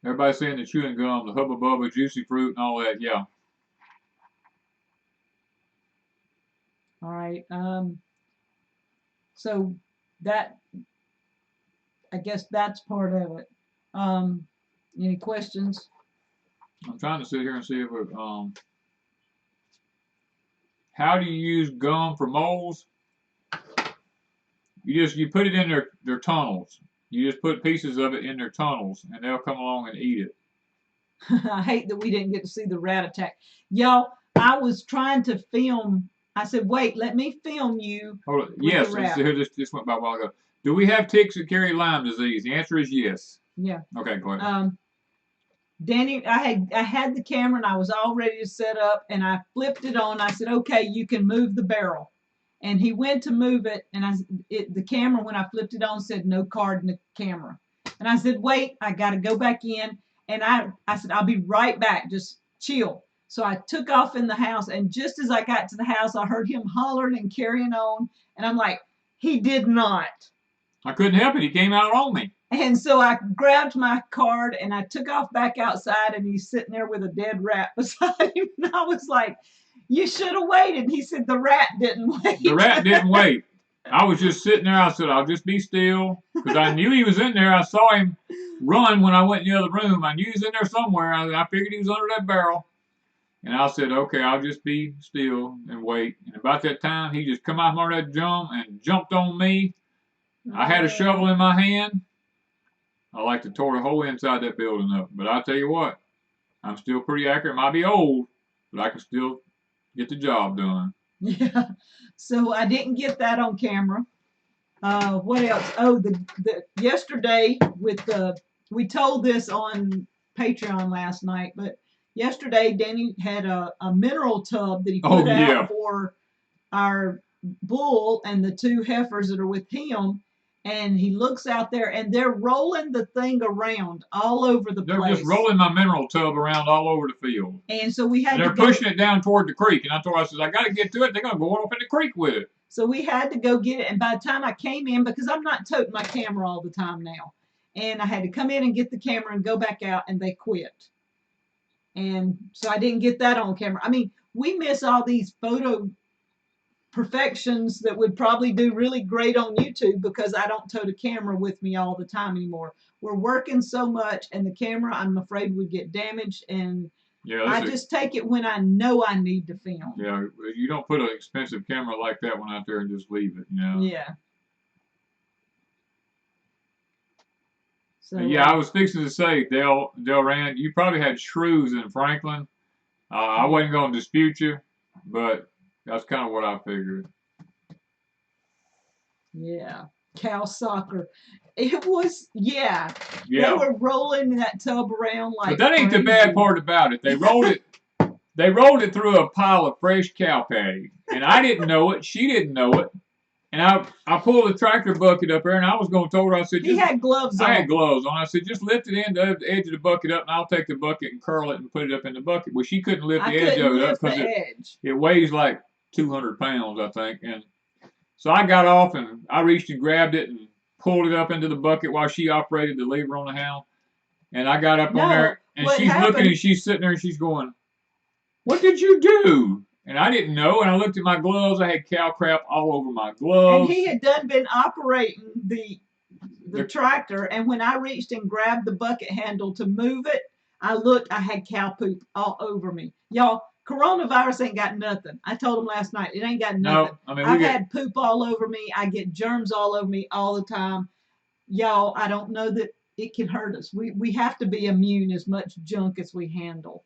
Everybody's saying the chewing gum, the Hubba Bubba, juicy fruit, and all that. Yeah. All right. So that, I guess that's part of it. Any questions? I'm trying to sit here and see if it, how do you use gum for moles? You put it in their tunnels. You just put pieces of it in their tunnels, and they'll come along and eat it. I hate that we didn't get to see the rat attack. Y'all, I was trying to film. I said, wait, let me film you. Hold on. Yes, this went by a while ago. Do we have ticks that carry Lyme disease? The answer is yes. Yeah. Okay, go ahead. Danny, I had the camera and I was all ready to set up, and I flipped it on. I said, okay, you can move the barrel. And he went to move it, and the camera, when I flipped it on, said no card in the camera. And I said, wait, I got to go back in. And I said, I'll be right back. Just chill. So I took off in the house, and just as I got to the house, I heard him hollering and carrying on. And I'm like, he did not. I couldn't help it. He came out on me. And so I grabbed my card, and I took off back outside, and he's sitting there with a dead rat beside him. And I was like, you should have waited. He said the rat didn't wait. The rat didn't wait. I was just sitting there. I said, I'll just be still. Because I knew he was in there. I saw him run when I went in the other room. I knew he was in there somewhere. I figured he was under that barrel. And I said, okay, I'll just be still and wait. And about that time, he just come out from under that jump and jumped on me. I had a shovel in my hand. I like to tore the whole inside that building up. But I'll tell you what, I'm still pretty accurate. Might be old, but I can still get the job done. Yeah. So I didn't get that on camera. What else? Oh, the yesterday we told this on Patreon last night, but yesterday Danny had a mineral tub that he put out for our bull and the two heifers that are with him. And he looks out there, and they're rolling the thing around all over the place. They're just rolling my mineral tub around all over the field. And so we had they're pushing it down toward the creek. And I told her, I said, I got to get to it. They're going to go off in the creek with it. So we had to go get it. And by the time I came in, because I'm not toting my camera all the time now, and I had to come in and get the camera and go back out, and they quit. And so I didn't get that on camera. I mean, we miss all these photo perfections that would probably do really great on YouTube because I don't tote a camera with me all the time anymore. We're working so much, and the camera, I'm afraid, would get damaged, and I just take it when I know I need to film. Yeah, you don't put an expensive camera like that one out there and just leave it, you know. Yeah. So, yeah, I was fixing to say, Del Rand, you probably had shrews in Franklin. I wasn't going to dispute you, but that's kind of what I figured. Yeah. Cow soccer. It was, yeah. They were rolling that tub around like. But that ain't the bad part about it. They rolled it. They rolled it through a pile of fresh cow patty, and I didn't know it. She didn't know it. And I pulled the tractor bucket up there, and I was going to tell her, I said, he had gloves on. I had gloves on. I said, just lift it in the edge of the bucket up, and I'll take the bucket and curl it and put it up in the bucket. Well, she couldn't lift the edge of it up because it weighs like 200 pounds, I think. And so I got off, and I reached and grabbed it and pulled it up into the bucket while she operated the lever on the hound. And I got up on there, and she's looking, and she's sitting there, and she's going, what did you do? And I didn't know, and I looked at my gloves. I had cow crap all over my gloves. And he had been operating the tractor, and when I reached and grabbed the bucket handle to move it, I looked, I had cow poop all over me. Y'all, coronavirus ain't got nothing. I told him last night, it ain't got nothing. No, I mean, I've had poop all over me. I get germs all over me all the time. Y'all, I don't know that it can hurt us. We have to be immune as much junk as we handle.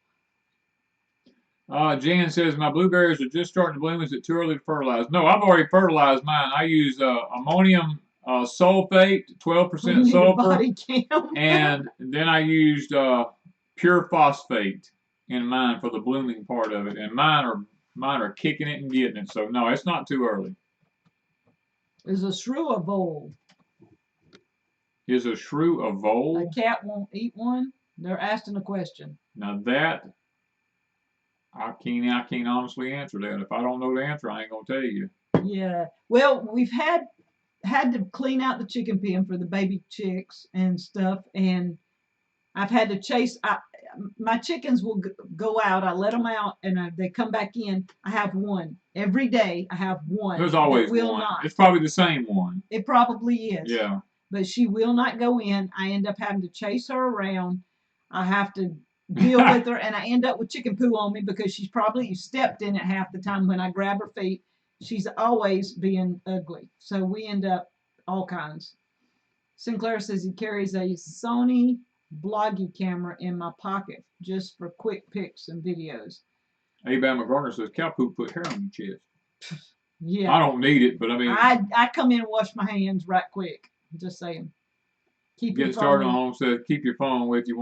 Jan says, my blueberries are just starting to bloom. Is it too early to fertilize? No, I've already fertilized mine. I use ammonium sulfate, 12% sulfur. And then I used pure phosphate in mine for the blooming part of it. And mine are kicking it and getting it. So, no, it's not too early. Is a shrew a vole? Is a shrew a vole? A cat won't eat one? They're asking a question. Now that... I can't honestly answer that. If I don't know the answer, I ain't gonna tell you. Yeah. Well, we've had to clean out the chicken pen for the baby chicks and stuff, and I've had to chase. My chickens will go out. I let them out, and they come back in. I have one every day. I have one. There's always one. Not. It's probably the same one. It probably is. Yeah. But she will not go in. I end up having to chase her around. I have to deal with her, and I end up with chicken poo on me because she's probably stepped in it half the time when I grab her feet. She's always being ugly. So we end up all kinds. Sinclair says he carries a Sony Bloggy camera in my pocket just for quick pics and videos. Abam McGardner says cow poop put hair on your chest. Yeah. I don't need it, but I mean. I come in and wash my hands right quick. Just saying. Get started on Homestead. Keep your phone with you.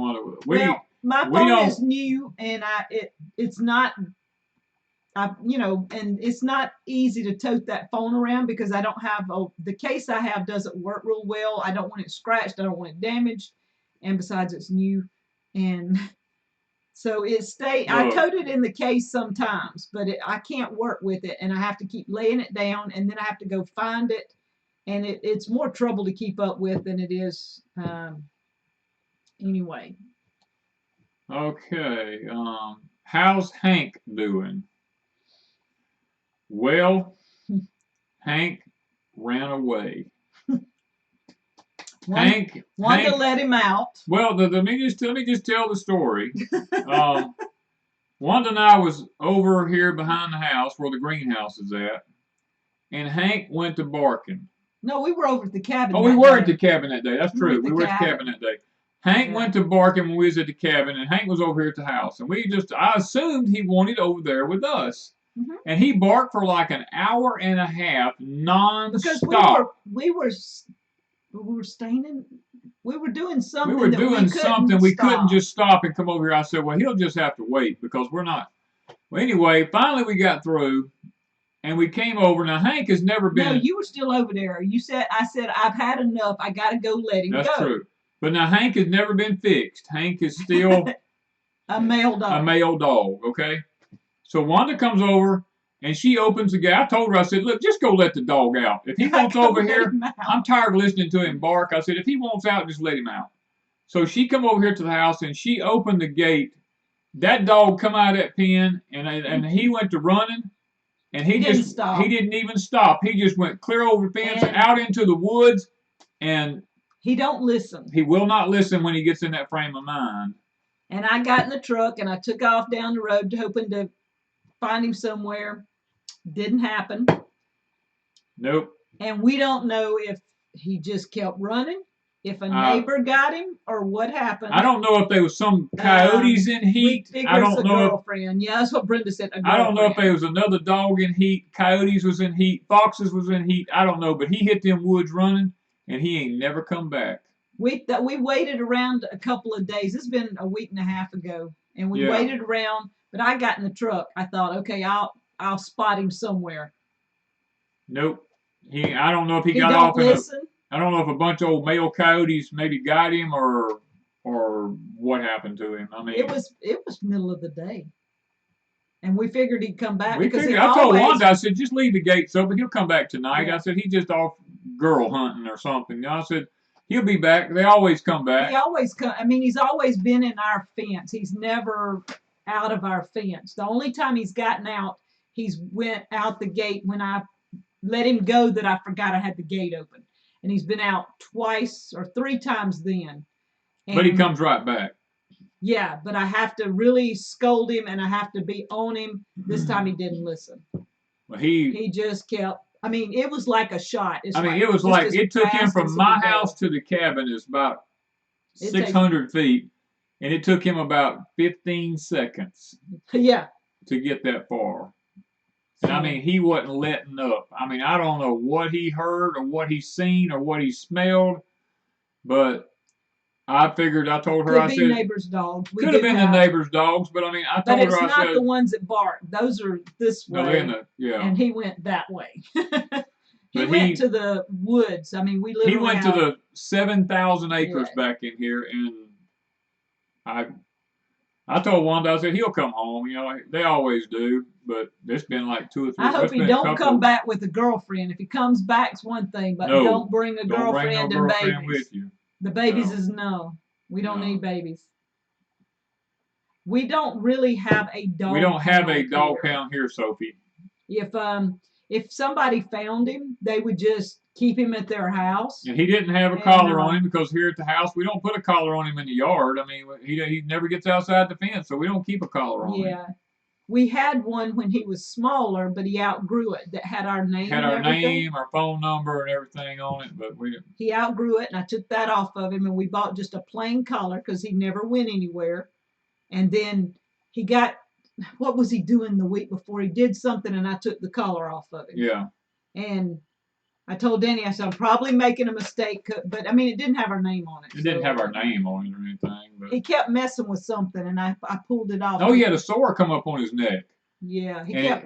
My phone is new, and it's not, and it's not easy to tote that phone around because I don't have the case I have doesn't work real well. I don't want it scratched. I don't want it damaged, and besides, it's new, and so I tote it in the case sometimes, but I can't work with it, and I have to keep laying it down, and then I have to go find it, and it's more trouble to keep up with than it is anyway. Okay, how's Hank doing? Well, Hank ran away. Wanda let him out. Well, let me just tell the story. Wanda and I was over here behind the house where the greenhouse is at, and Hank went to barking. No, we were over at the cabin. Oh, we were at the cabin that day. That's true. We were at the cabin that day. Hank went to barking when we was at the cabin, and Hank was over here at the house. And I assumed he wanted over there with us. Mm-hmm. And he barked for like an hour and a half, non-stop. Because we were staying in, we were doing something. We couldn't just stop and come over here. I said, well, he'll just have to wait because we're not. Well, anyway, finally we got through. And we came over. Now, Hank has never been. No, you were still over there. I said, I've had enough. I got to go let him go. That's true. But now Hank has never been fixed. Hank is still a male dog. A male dog, okay? So Wanda comes over, and she opens the gate. I told her, I said, look, just go let the dog out. If he wants over here, I'm tired of listening to him bark. I said, if he wants out, just let him out. So she come over here to the house, and she opened the gate. That dog come out of that pen, and he went to running. And he didn't just stop. he didn't even stop. He just went clear over the fence and out into the woods, and he don't listen. He will not listen when he gets in that frame of mind. And I got in the truck and I took off down the road hoping to find him somewhere. Didn't happen. Nope. And we don't know if he just kept running, if a neighbor got him, or what happened. I don't know if there was some coyotes in heat. I don't know. Girlfriend. Yeah, that's what Brenda said. I don't know if there was another dog in heat. Coyotes was in heat. Foxes was in heat. I don't know, but he hit them woods running, and he ain't never come back. We waited around a couple of days. It's been a week and a half ago, and we waited around. But I got in the truck. I thought, okay, I'll spot him somewhere. Nope. I don't know if he got off in I don't know if a bunch of old male coyotes maybe got him or what happened to him. I mean, it was middle of the day, and we figured he'd come back. I told Wanda, I said, just leave the gates open. He'll come back tonight. Yeah. I said, he's just off girl hunting or something. I said, he'll be back. They always come back. He always come. I mean, he's always been in our fence. He's never out of our fence. The only time he's gotten out, he's went out the gate when I let him go that I forgot I had the gate open. And he's been out twice or 3 times then. And but he comes right back. Yeah, but I have to really scold him and I have to be on him. This time he didn't listen. Well, he just kept. I mean, it was like a shot. It took him from my house to the cabin is about 600 feet, and it took him about 15 seconds. Yeah. To get that far. And I mean, he wasn't letting up. I mean, I don't know what he heard or what he seen or what he smelled, but I figured, I told her, I said, neighbors' dogs. Could have been the neighbors' dogs, but I mean, I told her, I said, it's not the ones that bark. Those are this way. And he went that way. He went to the woods. I mean, we literally. He went to the 7,000 acres back in here, and I told Wanda, I said, he'll come home. You know, they always do, but it's been like 2 or 3. I hope he don't come back with a girlfriend. If he comes back, it's one thing, but don't bring a girlfriend and babies. With you. The babies is no. We don't need babies. We don't really have a dog. We don't have a dog pound here, Sophie. If somebody found him, they would just keep him at their house. And he didn't have a collar on him because here at the house we don't put a collar on him in the yard. I mean, he never gets outside the fence, so we don't keep a collar on him. Yeah. We had one when he was smaller, but he outgrew it. That had our name. Had our name, our phone number, and everything on it, but we didn't. He outgrew it, and I took that off of him, and we bought just a plain collar because he never went anywhere. And then he got, what was he doing the week before? He did something, and I took the collar off of him. Yeah. And I told Danny, I said, I'm probably making a mistake, but I mean, it didn't have our name on it. It didn't have our name on it or anything. But he kept messing with something, and I pulled it off. Oh, he had a sore come up on his neck. Yeah, he kept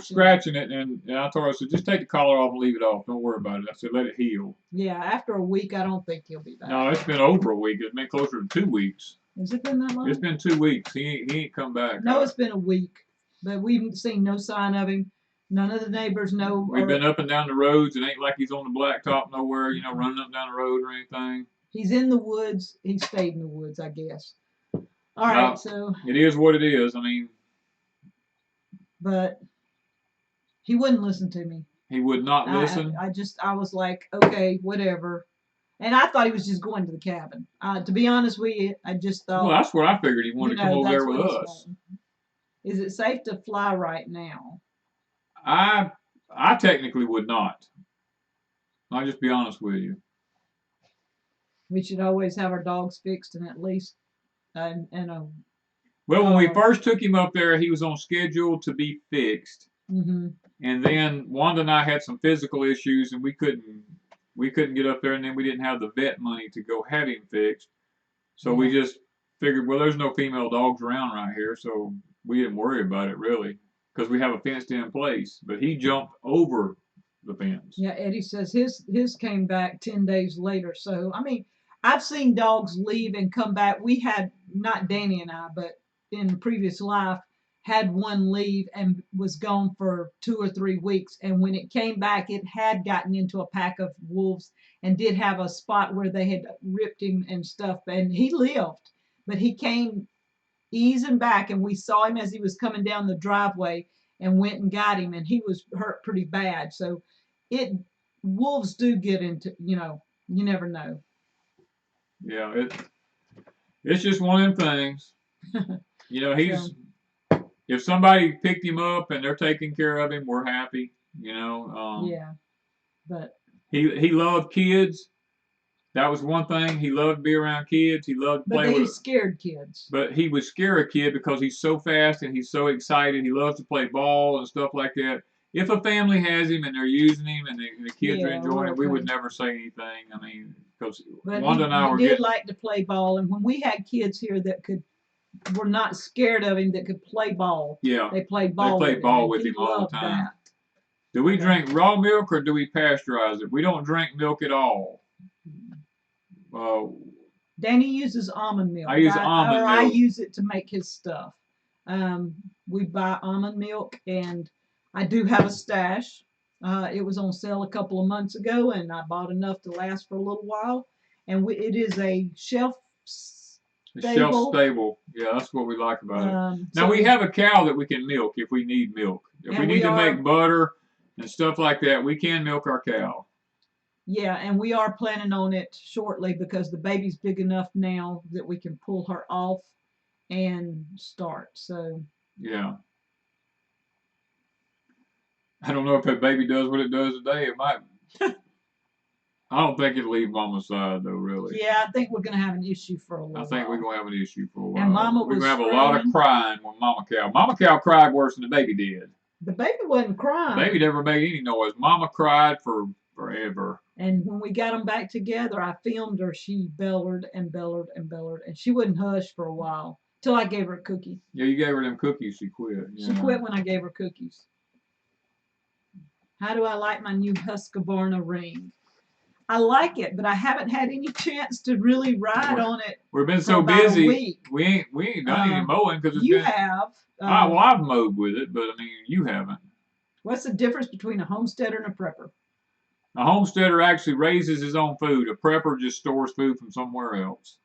scratching it, and I told her, I said, just take the collar off and leave it off. Don't worry about it. I said, let it heal. Yeah, after a week, I don't think he'll be back. No, it's been over a week. It's been closer to 2 weeks. Has it been that long? It's been 2 weeks. He ain't come back. No, it's been a week, but we've seen no sign of him. None of the neighbors know. We've been up and down the roads. It ain't like he's on the blacktop nowhere, you know, running up and down the road or anything. He's in the woods. He stayed in the woods, I guess. All right, so. It is what it is. I mean. But he wouldn't listen to me. He would not listen? I was like, okay, whatever. And I thought he was just going to the cabin. To be honest with you, I just thought. Well, that's what I figured. He wanted to come over there with us. Is it safe to fly right now? I technically would not. I'll just be honest with you. We should always have our dogs fixed and at least Well, when we first took him up there, he was on schedule to be fixed. Mm-hmm. And then Wanda and I had some physical issues, and we couldn't get up there, and then we didn't have the vet money to go have him fixed. So we just figured, well, there's no female dogs around right here, so we didn't worry about it really. Because we have a fenced-in place, but he jumped over the fence. Yeah, Eddie says his came back 10 days later. So, I mean, I've seen dogs leave and come back. We had, not Danny and I, but in previous life, had one leave and was gone for 2 or 3 weeks. And when it came back, it had gotten into a pack of wolves and did have a spot where they had ripped him and stuff. And he lived, but he came easing back, and we saw him as he was coming down the driveway, and went and got him, and he was hurt pretty bad. So wolves do get into, you never know. Yeah, it's just one of them things. He's if somebody picked him up and they're taking care of him, we're happy. Yeah, but he loved kids. That was one thing. He loved to be around kids. He loved to play with. But he scared kids. But he would scare a kid because he's so fast and he's so excited. He loves to play ball and stuff like that. If a family has him and they're using him and the kids are enjoying it, we would never say anything. I mean, because Wanda and I did like to play ball, and when we had kids here that were not scared of him, that could play ball. Yeah, they played ball. They played ball with him all the time. That. Do we drink raw milk or do we pasteurize it? We don't drink milk at all. Danny uses almond milk. I use almond milk. I use it to make his stuff. We buy almond milk, and I do have a stash. It was on sale a couple of months ago, and I bought enough to last for a little while. And it is a shelf stable. Yeah, that's what we like about it. Now we have a cow that we can milk if we need milk. If we need to make butter and stuff like that, we can milk our cow. Yeah, and we are planning on it shortly because the baby's big enough now that we can pull her off and start. So yeah. I don't know if that baby does what it does today. It might. I don't think it'll leave Mama's side though, really. Yeah, I think we're gonna have an issue for a while. I think we're gonna have an issue for a while. And Mama we're gonna have a lot of crying when Mama cow cried worse than the baby did. The baby wasn't crying. The baby never made any noise. Mama cried for forever. And when we got them back together, I filmed her. She bellowed and bellowed and bellowed, and she wouldn't hush for a while till I gave her a cookie. Yeah, you gave her them cookies. She quit. She quit when I gave her cookies. How do I like my new Husqvarna ring? I like it, but I haven't had any chance to really ride on it. We've been so busy. We ain't done any mowing because you have. I've mowed with it, but I mean you haven't. What's the difference between a homesteader and a prepper? A homesteader actually raises his own food. A prepper just stores food from somewhere else.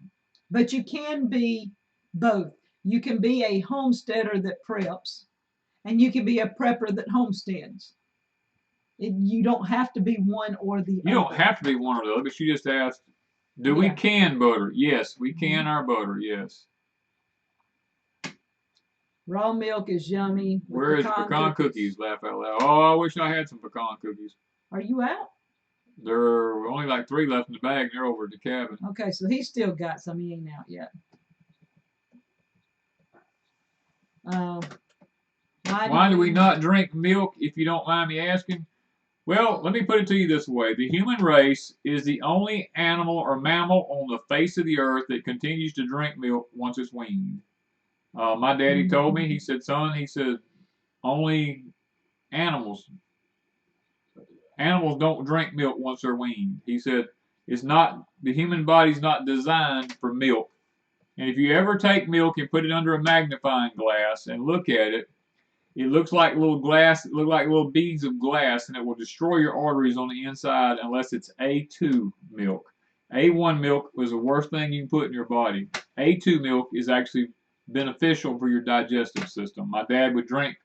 But you can be both. You can be a homesteader that preps, and you can be a prepper that homesteads. You don't have to be one or the other. You don't have to be one or the other, but you just asked, do we can butter? Yes, we can our butter, yes. Raw milk is yummy. Where is pecan cookies? Laugh out loud. Oh, I wish I had some pecan cookies. Are you out? There are only like 3 left in the bag. They're over at the cabin. Okay, so he's still got some. He ain't out yet. Why do we not drink milk, if you don't mind me asking? Well, let me put it to you this way. The human race is the only animal or mammal on the face of the earth that continues to drink milk once it's weaned. My daddy told me, he said, son, only animals don't drink milk once they're weaned. He said, the human body's not designed for milk. And if you ever take milk and put it under a magnifying glass and look at it, it looks like little beads of glass, and it will destroy your arteries on the inside unless it's A2 milk. A1 milk was the worst thing you can put in your body. A2 milk is actually beneficial for your digestive system. My dad would drink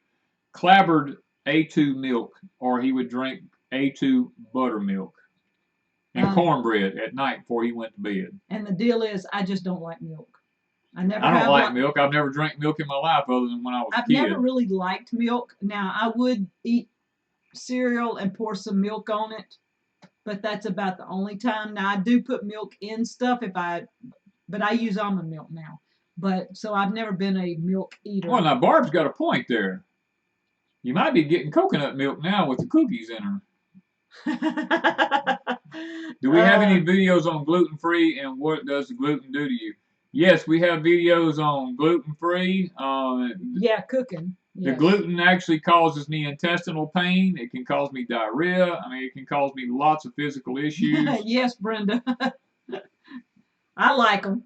clabbered A2 milk, or he would drink A2 buttermilk and cornbread at night before he went to bed. And the deal is, I just don't like milk. I don't like milk. I've never drank milk in my life other than when I was a kid. I've never really liked milk. Now, I would eat cereal and pour some milk on it, but that's about the only time. Now, I do put milk in stuff but I use almond milk now. So I've never been a milk eater. Well, now Barb's got a point there. You might be getting coconut milk now with the cookies in her. Do we have any videos on gluten-free and what does the gluten do to you? Yes, we have videos on gluten-free. Yeah, cooking. Yes. The gluten actually causes me intestinal pain. It can cause me diarrhea. I mean, it can cause me lots of physical issues. Yes, Brenda. I like them.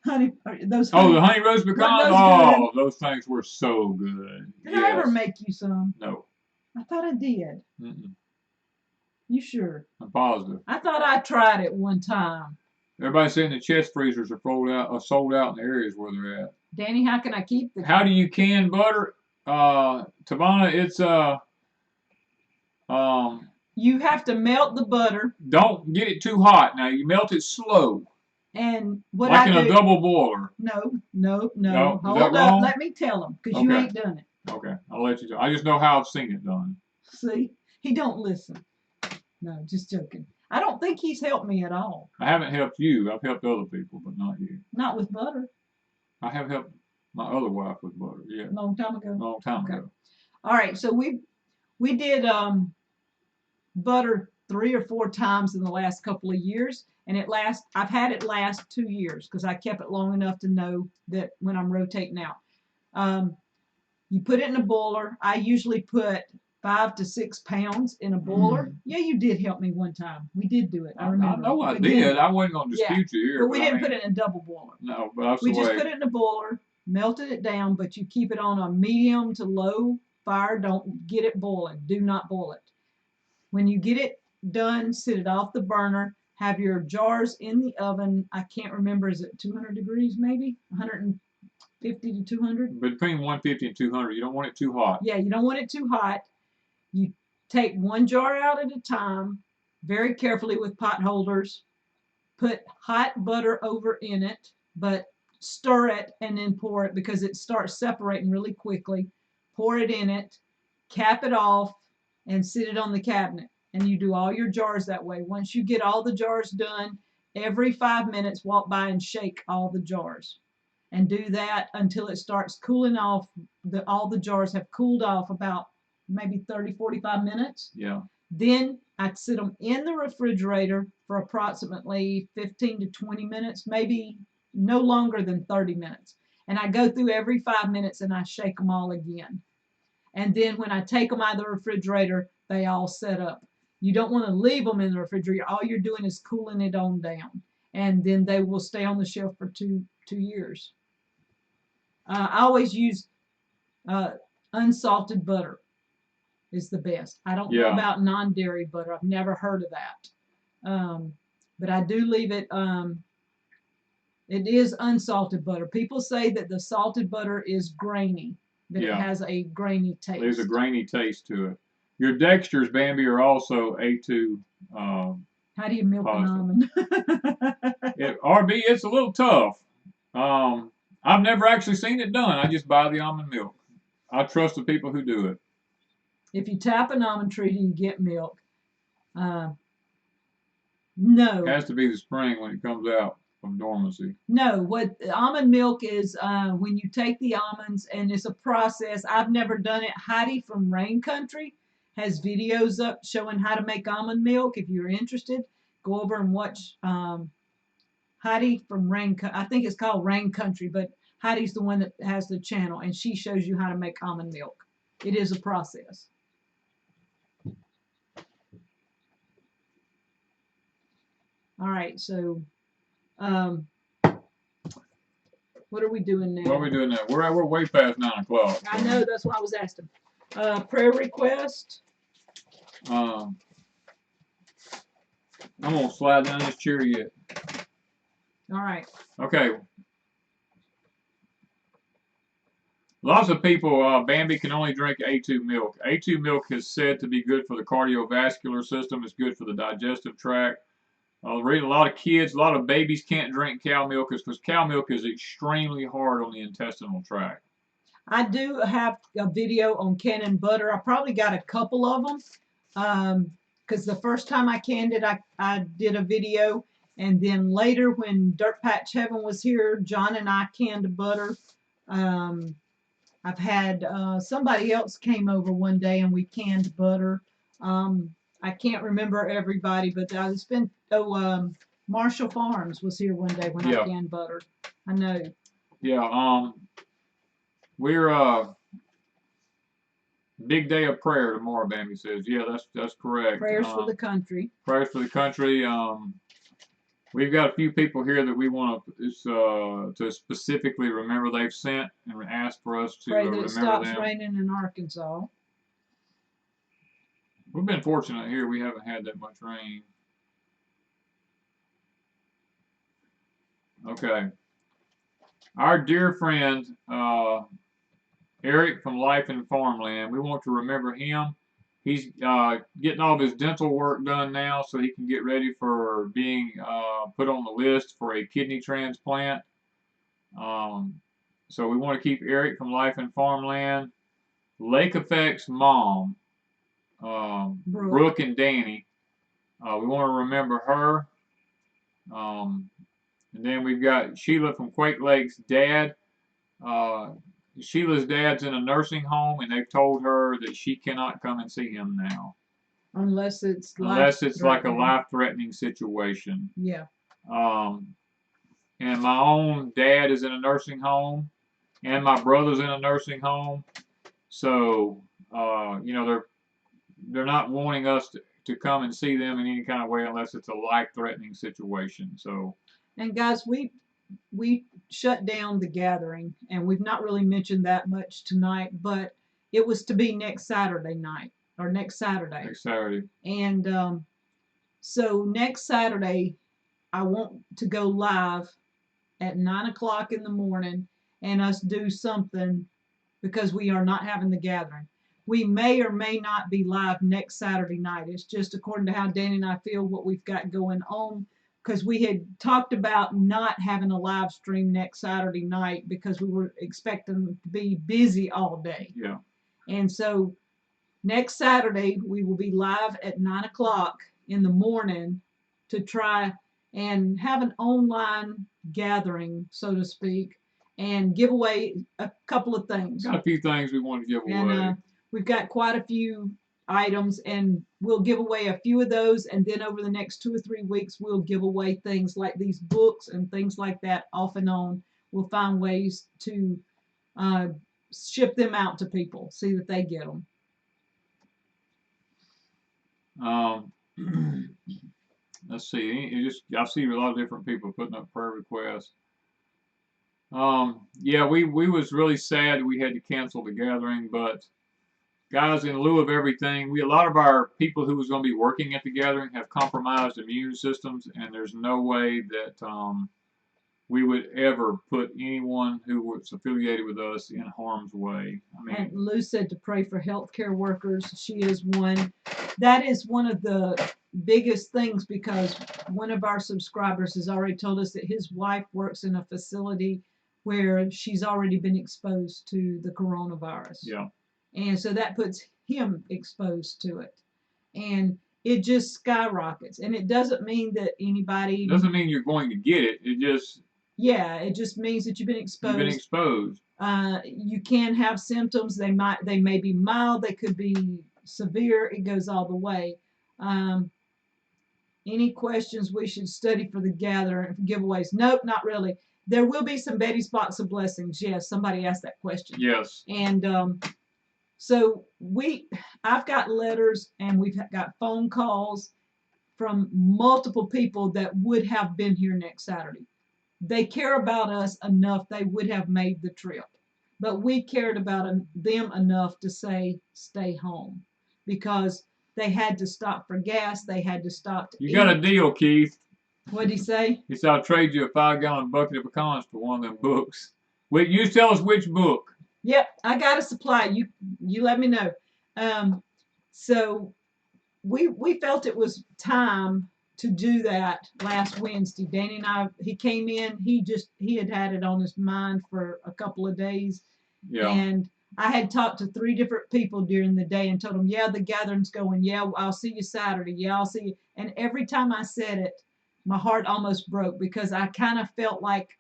Honey, the honey roast pecans? Those things were so good. Did I ever make you some? No. I thought I did. Mm-mm. You sure? I'm positive. I thought I tried it one time. Everybody's saying the chest freezers are sold out in the areas where they're at. Danny, how can I keep the... How do you can butter? Tavana, it's you have to melt the butter. Don't get it too hot. Now you melt it slow. And what like I do, in a double boiler. No. No, Hold up. Let me tell them, because you ain't done it. Okay, I'll let you do. I just know how I've seen it done. See, he don't listen. No, just joking. I don't think he's helped me at all. I haven't helped you. I've helped other people, but not you. Not with butter. I have helped my other wife with butter. Yeah. Long time ago. Long time ago. All right, so we did butter 3 or 4 times in the last couple of years, and I've had it last 2 years because I kept it long enough to know that when I'm rotating out. You put it in a boiler. I usually put 5 to 6 pounds in a boiler. Yeah, you did help me one time. We did do it. I remember. I know I did. I wasn't going to dispute you here. But we didn't put it in a double boiler. No, but that's we the way. just put it in a boiler, melted it down, but you keep it on a medium to low fire. Don't get it boiling. Do not boil it. When you get it done, sit it off the burner. Have your jars in the oven. I can't remember. Is it 200 degrees maybe? 150 to 200? Between 150 and 200. You don't want it too hot. Yeah, you don't want it too hot. You take one jar out at a time, very carefully with pot holders. Put hot butter over in it, but stir it and then pour it because it starts separating really quickly. Pour it in it, cap it off, and sit it on the cabinet. And you do all your jars that way. Once you get all the jars done, every 5 minutes walk by and shake all the jars. And do that until it starts cooling off. All the jars have cooled off about maybe 30, 45 minutes. Yeah. Then I'd sit them in the refrigerator for approximately 15 to 20 minutes, maybe no longer than 30 minutes. And I go through every 5 minutes and I shake them all again. And then when I take them out of the refrigerator, they all set up. You don't want to leave them in the refrigerator. All you're doing is cooling it on down. And then they will stay on the shelf for two years. I always use unsalted butter is the best. I don't know about non-dairy butter. I've never heard of that. But I do leave it. It is unsalted butter. People say that the salted butter is grainy, that it has a grainy taste. There's a grainy taste to it. Your dextures, Bambi, are also A2. How do you milk an almond? RB, it's a little tough. I've never actually seen it done. I just buy the almond milk. I trust the people who do it. If you tap an almond tree, do you get milk? No. It has to be the spring when it comes out from dormancy. No, what almond milk is when you take the almonds, and it's a process. I've never done it. Heidi from Rain Country has videos up showing how to make almond milk. If you're interested, go over and watch Heidi from Rain Country. I think it's called Rain Country, but Heidi's the one that has the channel, and she shows you how to make almond milk. It is a process. All right, so what are we doing now? What are we doing now? We're way past 9 o'clock. I know, that's why I was asking. Prayer request. I'm gonna slide down this chair yet. All right. Okay. Lots of people, Bambi can only drink A2 milk. A2 milk is said to be good for the cardiovascular system. It's good for the digestive tract. A lot of kids, a lot of babies can't drink cow milk because cow milk is extremely hard on the intestinal tract. I do have a video on canning butter. I probably got a couple of them because the first time I canned it, I did a video. And then later when Dirt Patch Heaven was here, John and I canned butter. I've had somebody else came over one day and we canned butter. I can't remember everybody, but it's been, Marshall Farms was here one day when I canned butter. I know. Yeah, we're, big day of prayer tomorrow, Bambi says. Yeah, that's correct. Prayers for the country. Prayers for the country. We've got a few people here that we want to specifically remember they've sent and ask for us to remember them. Pray that it stops raining in Arkansas. We've been fortunate here. We haven't had that much rain. Okay. Our dear friend, Eric from Life and Farmland. We want to remember him. He's getting all of his dental work done now so he can get ready for being put on the list for a kidney transplant. So we want to keep Eric from Life and Farmland. Lake Effect's mom, Brooke and Danny. We want to remember her. And then we've got Sheila from Quake Lake's dad. Sheila's dad's in a nursing home, and they've told her that she cannot come and see him now. Unless it's like a life-threatening situation. Yeah. And my own dad is in a nursing home, and my brother's in a nursing home. So, you know, they're not wanting us to come and see them in any kind of way unless it's a life-threatening situation. So. And guys, we shut down the gathering, and we've not really mentioned that much tonight, but it was to be next Saturday night, or next Saturday. Next Saturday. And so next Saturday, I want to go live at 9 o'clock in the morning and us do something, because we are not having the gathering. We may or may not be live next Saturday night. It's just according to how Danny and I feel, what we've got going on. Because we had talked about not having a live stream next Saturday night because we were expecting to be busy all day. Yeah. And so next Saturday, we will be live at 9 o'clock in the morning to try and have an online gathering, so to speak, and give away a couple of things. Got a few things we want to give away. And we've got quite a few items, and we'll give away a few of those, and then over the next 2 or 3 weeks we'll give away things like these books and things like that off and on. We'll find ways to ship them out to people, see that they get them. Let's see. I see a lot of different people putting up prayer requests. Yeah, we was really sad we had to cancel the gathering, but guys, in lieu of everything, a lot of our people who was going to be working at the gathering have compromised immune systems, and there's no way that we would ever put anyone who was affiliated with us in harm's way. I mean, and Lou said to pray for healthcare workers. She is one. That is one of the biggest things, because one of our subscribers has already told us that his wife works in a facility where she's already been exposed to the coronavirus. Yeah. And so that puts him exposed to it. And it just skyrockets. And it doesn't mean that anybody... It doesn't mean you're going to get it. It just... Yeah, it just means that you've been exposed. You've been exposed. You can have symptoms. They may be mild. They could be severe. It goes all the way. Any questions we should study for the gathering giveaways? Nope, not really. There will be some Betty's Box of Blessings. Yes, somebody asked that question. Yes. And so I've got letters, and we've got phone calls from multiple people that would have been here next Saturday. They care about us enough, they would have made the trip. But we cared about them enough to say, stay home. Because they had to stop for gas, they had to stop to eat. You got a deal, Keith. What'd he say? He said, I'll trade you a 5-gallon bucket of pecans for one of them books. Wait, you tell us which book. Yep, I got a supply. You let me know. So we felt it was time to do that last Wednesday. Danny and I, he came in, he had it on his mind for a couple of days. Yeah. And I had talked to 3 different people during the day and told them, yeah, the gathering's going. Yeah, I'll see you Saturday. Yeah, I'll see you. And every time I said it, my heart almost broke, because I kind of felt like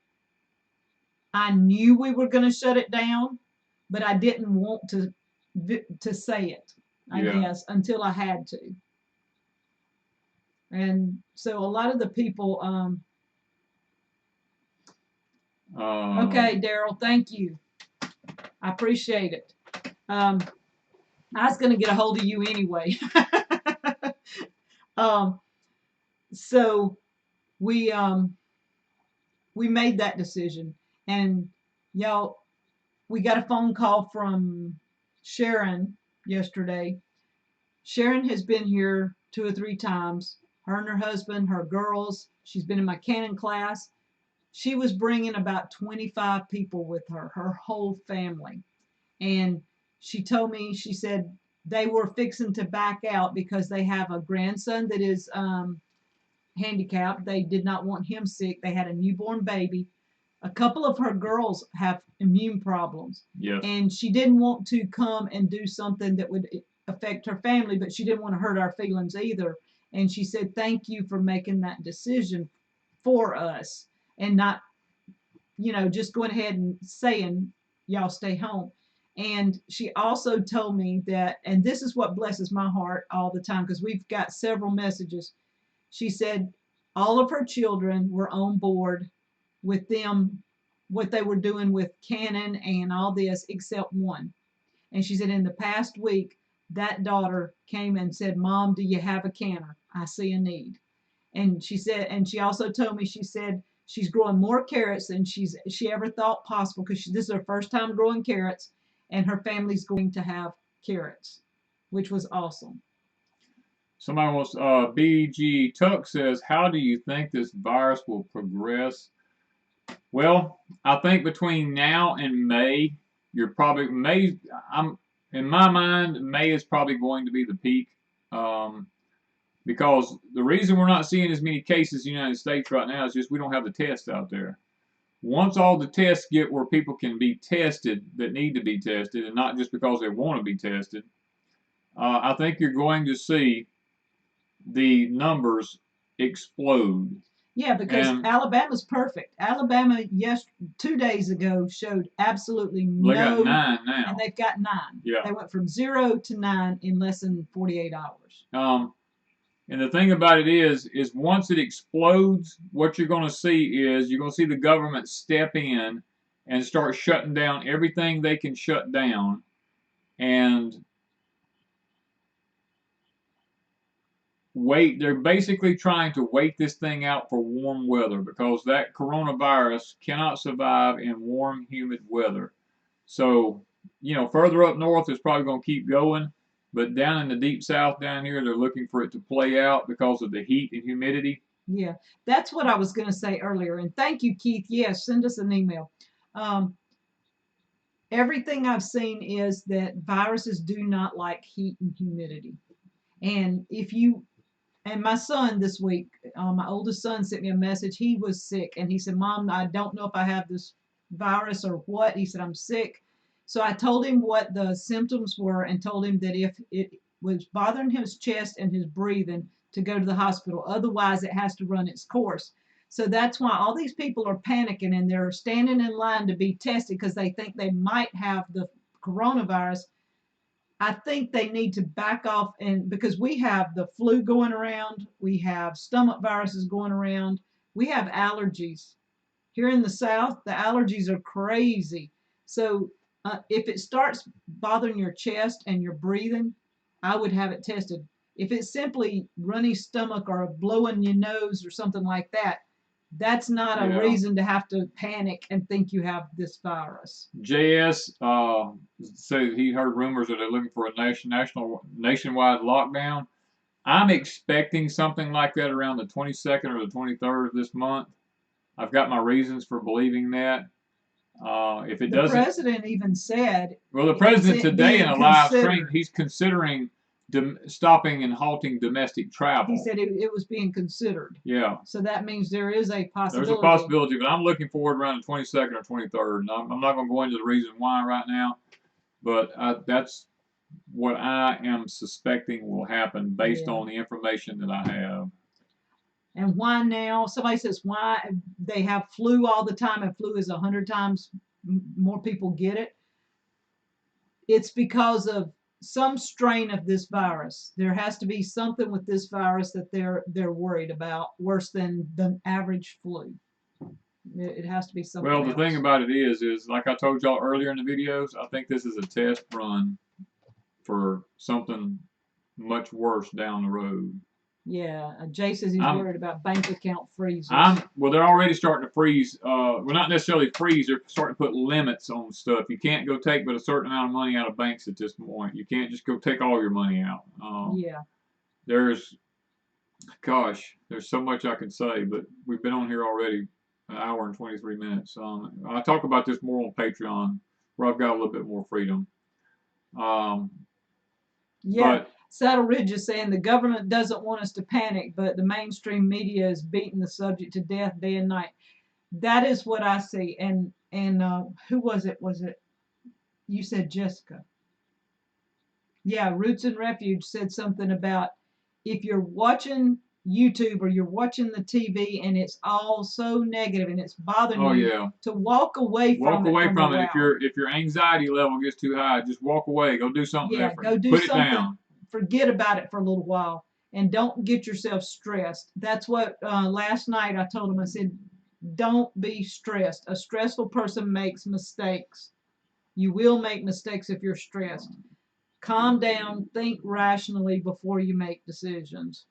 I knew we were going to shut it down, but I didn't want to say it, I guess, until I had to. And so a lot of the people, okay, Daryl, thank you. I appreciate it. I was going to get a hold of you anyway. So we made that decision, and y'all, we got a phone call from Sharon yesterday. Sharon has been here 2 or 3 times. Her and her husband, her girls. She's been in my Canon class. She was bringing about 25 people with her, her whole family. And she told me, she said they were fixing to back out because they have a grandson that is handicapped. They did not want him sick. They had a newborn baby. A couple of her girls have immune problems. Yes. And she didn't want to come and do something that would affect her family, but she didn't want to hurt our feelings either. And she said, thank you for making that decision for us and not, just going ahead and saying, y'all stay home. And she also told me that, and this is what blesses my heart all the time, because we've got several messages. She said all of her children were on board with them, what they were doing with canning and all this, except one. And she said in the past week, that daughter came and said, Mom, do you have a canner? I see a need. And she said, and she also told me, she said she's growing more carrots than she ever thought possible, because this is her first time growing carrots, and her family's going to have carrots, which was awesome. Somebody wants, BG Tuck says, how do you think this virus will progress? Well, I think between now and May, in my mind, May is probably going to be the peak. Because the reason we're not seeing as many cases in the United States right now is just we don't have the tests out there. Once all the tests get where people can be tested that need to be tested, and not just because they want to be tested, I think you're going to see the numbers explode. Yeah, because Alabama's perfect. Alabama, 2 days ago, showed absolutely no. They got 9 now. And they've got 9. Yeah. They went from 0 to 9 in less than 48 hours. And the thing about it is once it explodes, what you're going to see is you're going to see the government step in and start shutting down everything they can shut down. And they're basically trying to wait this thing out for warm weather, because that coronavirus cannot survive in warm, humid weather. So, further up north it's probably going to keep going, but down in the deep south down here, they're looking for it to play out because of the heat and humidity. Yeah, that's what I was going to say earlier. And thank you, Keith. Yes, send us an email. Everything I've seen is that viruses do not like heat and humidity. And and my son this week, my oldest son sent me a message. He was sick, and he said, Mom, I don't know if I have this virus or what. He said, I'm sick. So I told him what the symptoms were and told him that if it was bothering his chest and his breathing, to go to the hospital. Otherwise, it has to run its course. So that's why all these people are panicking, and they're standing in line to be tested because they think they might have the coronavirus. I think they need to back off, and because we have the flu going around, we have stomach viruses going around, we have allergies. Here in the South, the allergies are crazy. So if it starts bothering your chest and your breathing, I would have it tested. If it's simply runny stomach or blowing your nose or something like that, that's not a reason to have to panic and think you have this virus. JS said he heard rumors that they're looking for a nationwide lockdown. I'm expecting something like that around the 22nd or the 23rd of this month. I've got my reasons for believing that. If it doesn't, the president even said. Well, the president today in a live stream, he's considering stopping and halting domestic travel. He said it was being considered. Yeah. So that means there is a possibility. There's a possibility, but I'm looking forward around the 22nd or 23rd. And I'm not going to go into the reason why right now, but that's what I am suspecting will happen based on the information that I have. And why now? Somebody says why they have flu all the time, and flu is 100 times more people get it. It's because of some strain of this virus. There has to be something with this virus that they're worried about, worse than the average flu. It has to be something else. The thing about it is like I told y'all earlier in the videos, I think this is a test run for something much worse down the road. Yeah, Jay says he's worried about bank account freezes. Well, they're already starting to freeze. Well, not necessarily freeze. They're starting to put limits on stuff. You can't go take but a certain amount of money out of banks at this point. You can't just go take all your money out. There's so much I can say, but we've been on here already an hour and 23 minutes. I talk about this more on Patreon where I've got a little bit more freedom. Yeah, But Saddle Ridge is saying the government doesn't want us to panic, but the mainstream media is beating the subject to death day and night. That is what I see. And who was it? Was it you said Jessica? Yeah, Roots and Refuge said something about if you're watching YouTube or you're watching the TV and it's all so negative and it's bothering you, to walk away from it. Walk away from it. While. If your anxiety level gets too high, just walk away. Go do something different. Go do Put something. it down. Forget about it for a little while and don't get yourself stressed. That's what last night I told him. I said, don't be stressed. A stressful person makes mistakes. You will make mistakes if you're stressed. Calm down, think rationally before you make decisions.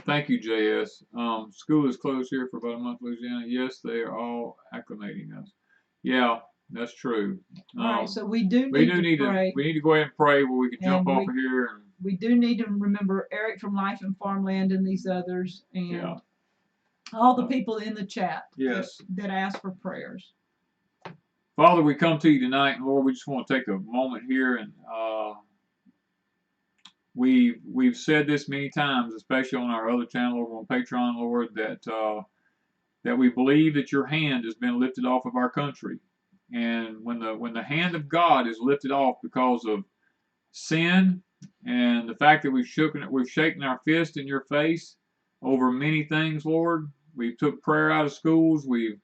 Thank you, JS. School is closed here for about a month, Louisiana. Yes, they are all acclimating us. Yeah, that's true. All right, so we do need to pray. We need to go ahead and pray where we can jump off of here. We do need to remember Eric from Life and Farmland and these others, and all the people in the chat that ask for prayers. Father, we come to you tonight, and Lord, we just want to take a moment here, and we've said this many times, especially on our other channel over on Patreon, Lord, that we believe that your hand has been lifted off of our country, and when the hand of God is lifted off because of sin and the fact that we've shaken our fist in your face over many things, Lord, we've took prayer out of schools, we've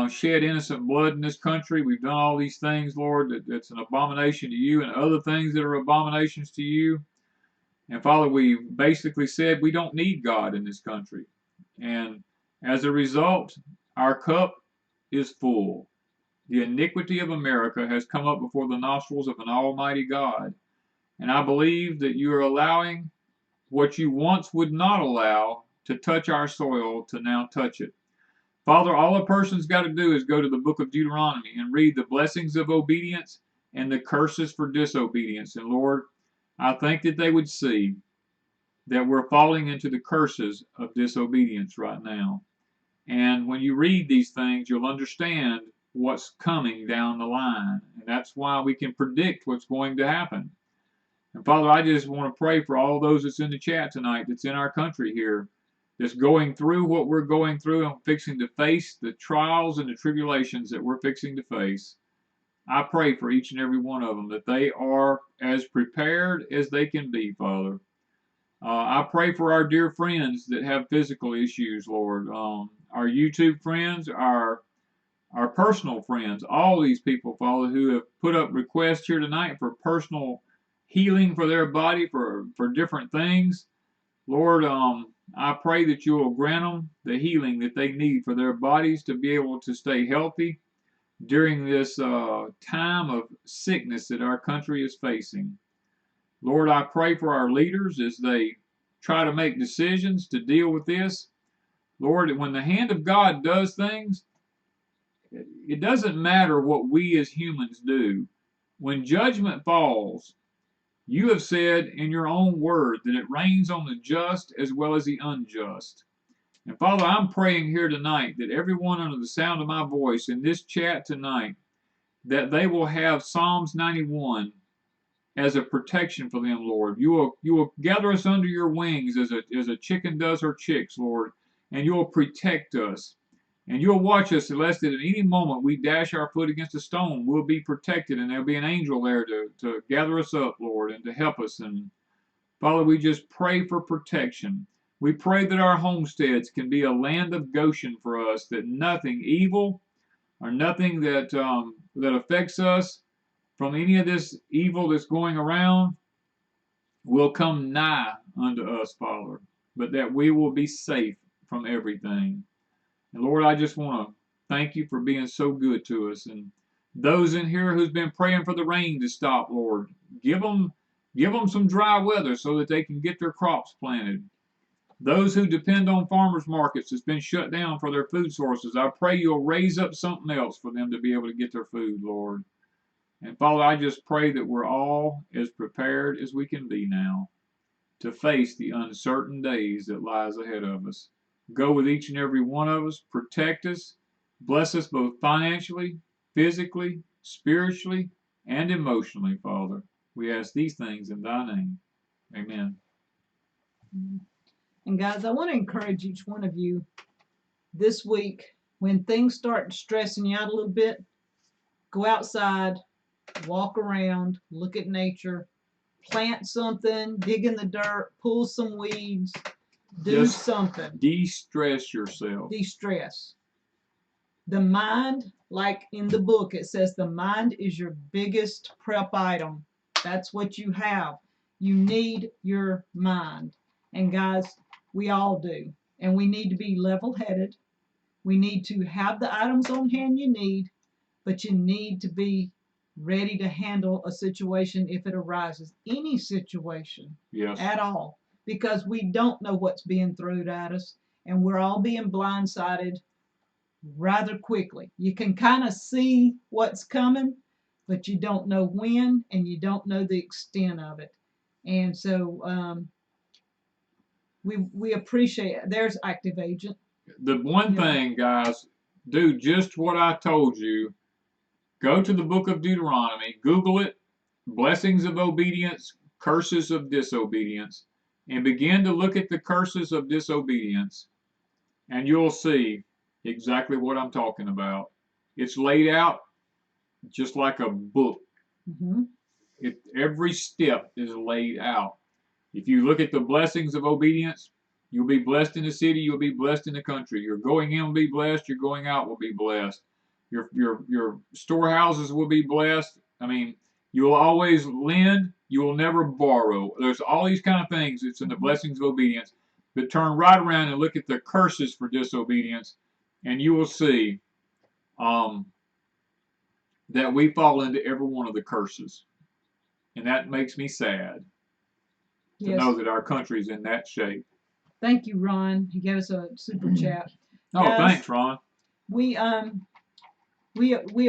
shed innocent blood in this country. We've done all these things, Lord, that's an abomination to you, and other things that are abominations to you. And Father, we basically said we don't need God in this country. And as a result, our cup is full. The iniquity of America has come up before the nostrils of an almighty God. And I believe that you are allowing what you once would not allow to touch our soil to now touch it. Father, all a person's got to do is go to the book of Deuteronomy and read the blessings of obedience and the curses for disobedience. And Lord, I think that they would see that we're falling into the curses of disobedience right now. And when you read these things, you'll understand what's coming down the line. And that's why we can predict what's going to happen. And Father, I just want to pray for all those that's in the chat tonight, that's in our country here, that's going through what we're going through and fixing to face the trials and the tribulations that we're fixing to face. I pray for each and every one of them that they are as prepared as they can be, Father. I pray for our dear friends that have physical issues, Lord. Our YouTube friends, our personal friends, all these people, Father, who have put up requests here tonight for personal healing for their body, for different things. Lord, I pray that you will grant them the healing that they need for their bodies to be able to stay healthy during this time of sickness that our country is facing. Lord, I pray for our leaders as they try to make decisions to deal with this. Lord, when the hand of God does things, it doesn't matter what we as humans do. When judgment falls, you have said in your own word that it rains on the just as well as the unjust. And Father, I'm praying here tonight that everyone under the sound of my voice in this chat tonight, that they will have Psalms 91 as a protection for them, Lord. You will gather us under your wings as a chicken does her chicks, Lord, and you will protect us. And you'll watch us, lest at any moment we dash our foot against a stone. We'll be protected, and there'll be an angel there to gather us up, Lord, and to help us. And Father, we just pray for protection. We pray that our homesteads can be a land of Goshen for us, that nothing evil or nothing that affects us from any of this evil that's going around will come nigh unto us, Father, but that we will be safe from everything. And Lord, I just want to thank you for being so good to us. And those in here who's been praying for the rain to stop, Lord, give them some dry weather so that they can get their crops planted. Those who depend on farmers markets that's been shut down for their food sources, I pray you'll raise up something else for them to be able to get their food, Lord. And Father, I just pray that we're all as prepared as we can be now to face the uncertain days that lies ahead of us. Go with each and every one of us, protect us, Bless us both financially, physically, spiritually, and emotionally, Father. We ask these things in thy name. Amen. And guys, I want to encourage each one of you this week, when things start stressing you out a little bit, go outside, walk around, look at nature, plant something, dig in the dirt, pull some weeds, do Just something. De-stress yourself. De-stress. The mind, like in the book, it says the mind is your biggest prep item. That's what you have. You need your mind. And guys, we all do. And we need to be level-headed. We need to have the items on hand you need, but you need to be ready to handle a situation if it arises. Any situation at all. Because we don't know what's being thrown at us, and we're all being blindsided rather quickly. You can kind of see what's coming, but you don't know when, and you don't know the extent of it. And so we appreciate it. There's active agent. The one thing, guys, do just what I told you. Go to the book of Deuteronomy, Google it, blessings of obedience, curses of disobedience, and begin to look at the curses of disobedience, and you'll see exactly what I'm talking about. It's laid out just like a book. Every step is laid out. If you look at the blessings of obedience, you'll be blessed in the city, you'll be blessed in the country. Your going in will be blessed, your going out will be blessed. Your storehouses will be blessed. I mean, you will always lend, you will never borrow. There's all these kind of things. It's in the blessings of obedience. But turn right around and look at the curses for disobedience, and you will see that we fall into every one of the curses. And that makes me sad to know that our country's in that shape. Thank you, Ron. He gave us a super chat. Oh, thanks, Ron. We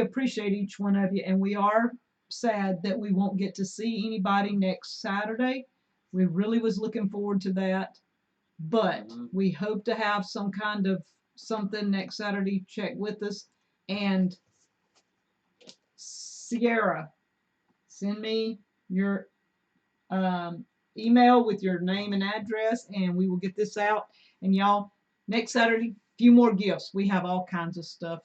appreciate each one of you, and we are sad that we won't get to see anybody next Saturday. We really was looking forward to that, but we hope to have some kind of something next Saturday. Check with us. And Sierra, send me your email with your name and address, and we will get this out. And y'all, next Saturday, few more gifts. We have all kinds of stuff.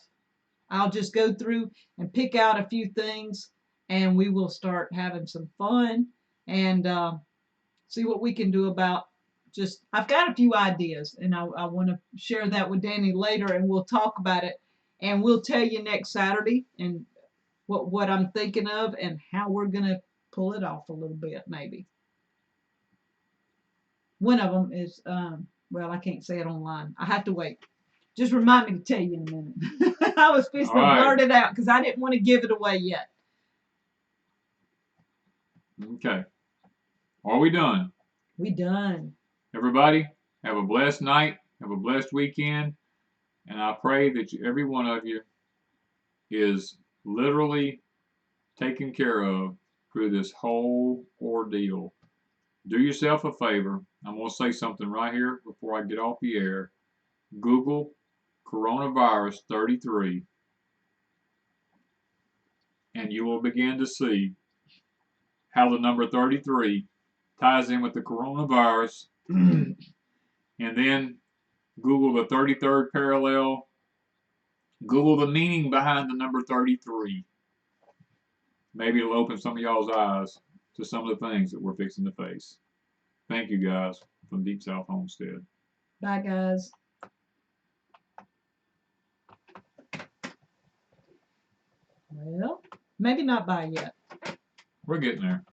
I'll just go through and pick out a few things, and we will start having some fun and see what we can do about just, I've got a few ideas, and I want to share that with Danny later, and we'll talk about it, and we'll tell you next Saturday and what I'm thinking of and how we're going to pull it off a little bit, maybe. One of them is, well, I can't say it online. I have to wait. Just remind me to tell you in a minute. I was supposed to blurt it out because I didn't want to give it away yet. Okay. Are we done? We done. Everybody, have a blessed night. Have a blessed weekend. And I pray that every one of you is literally taken care of through this whole ordeal. Do yourself a favor. I'm going to say something right here before I get off the air. Google coronavirus 33, and you will begin to see how the number 33 ties in with the coronavirus. And then Google the 33rd parallel. Google the meaning behind the number 33. Maybe it'll open some of y'all's eyes to some of the things that we're fixing to face. Thank you, guys, from Deep South Homestead. Bye, guys. Well, maybe not bye yet. We're getting there.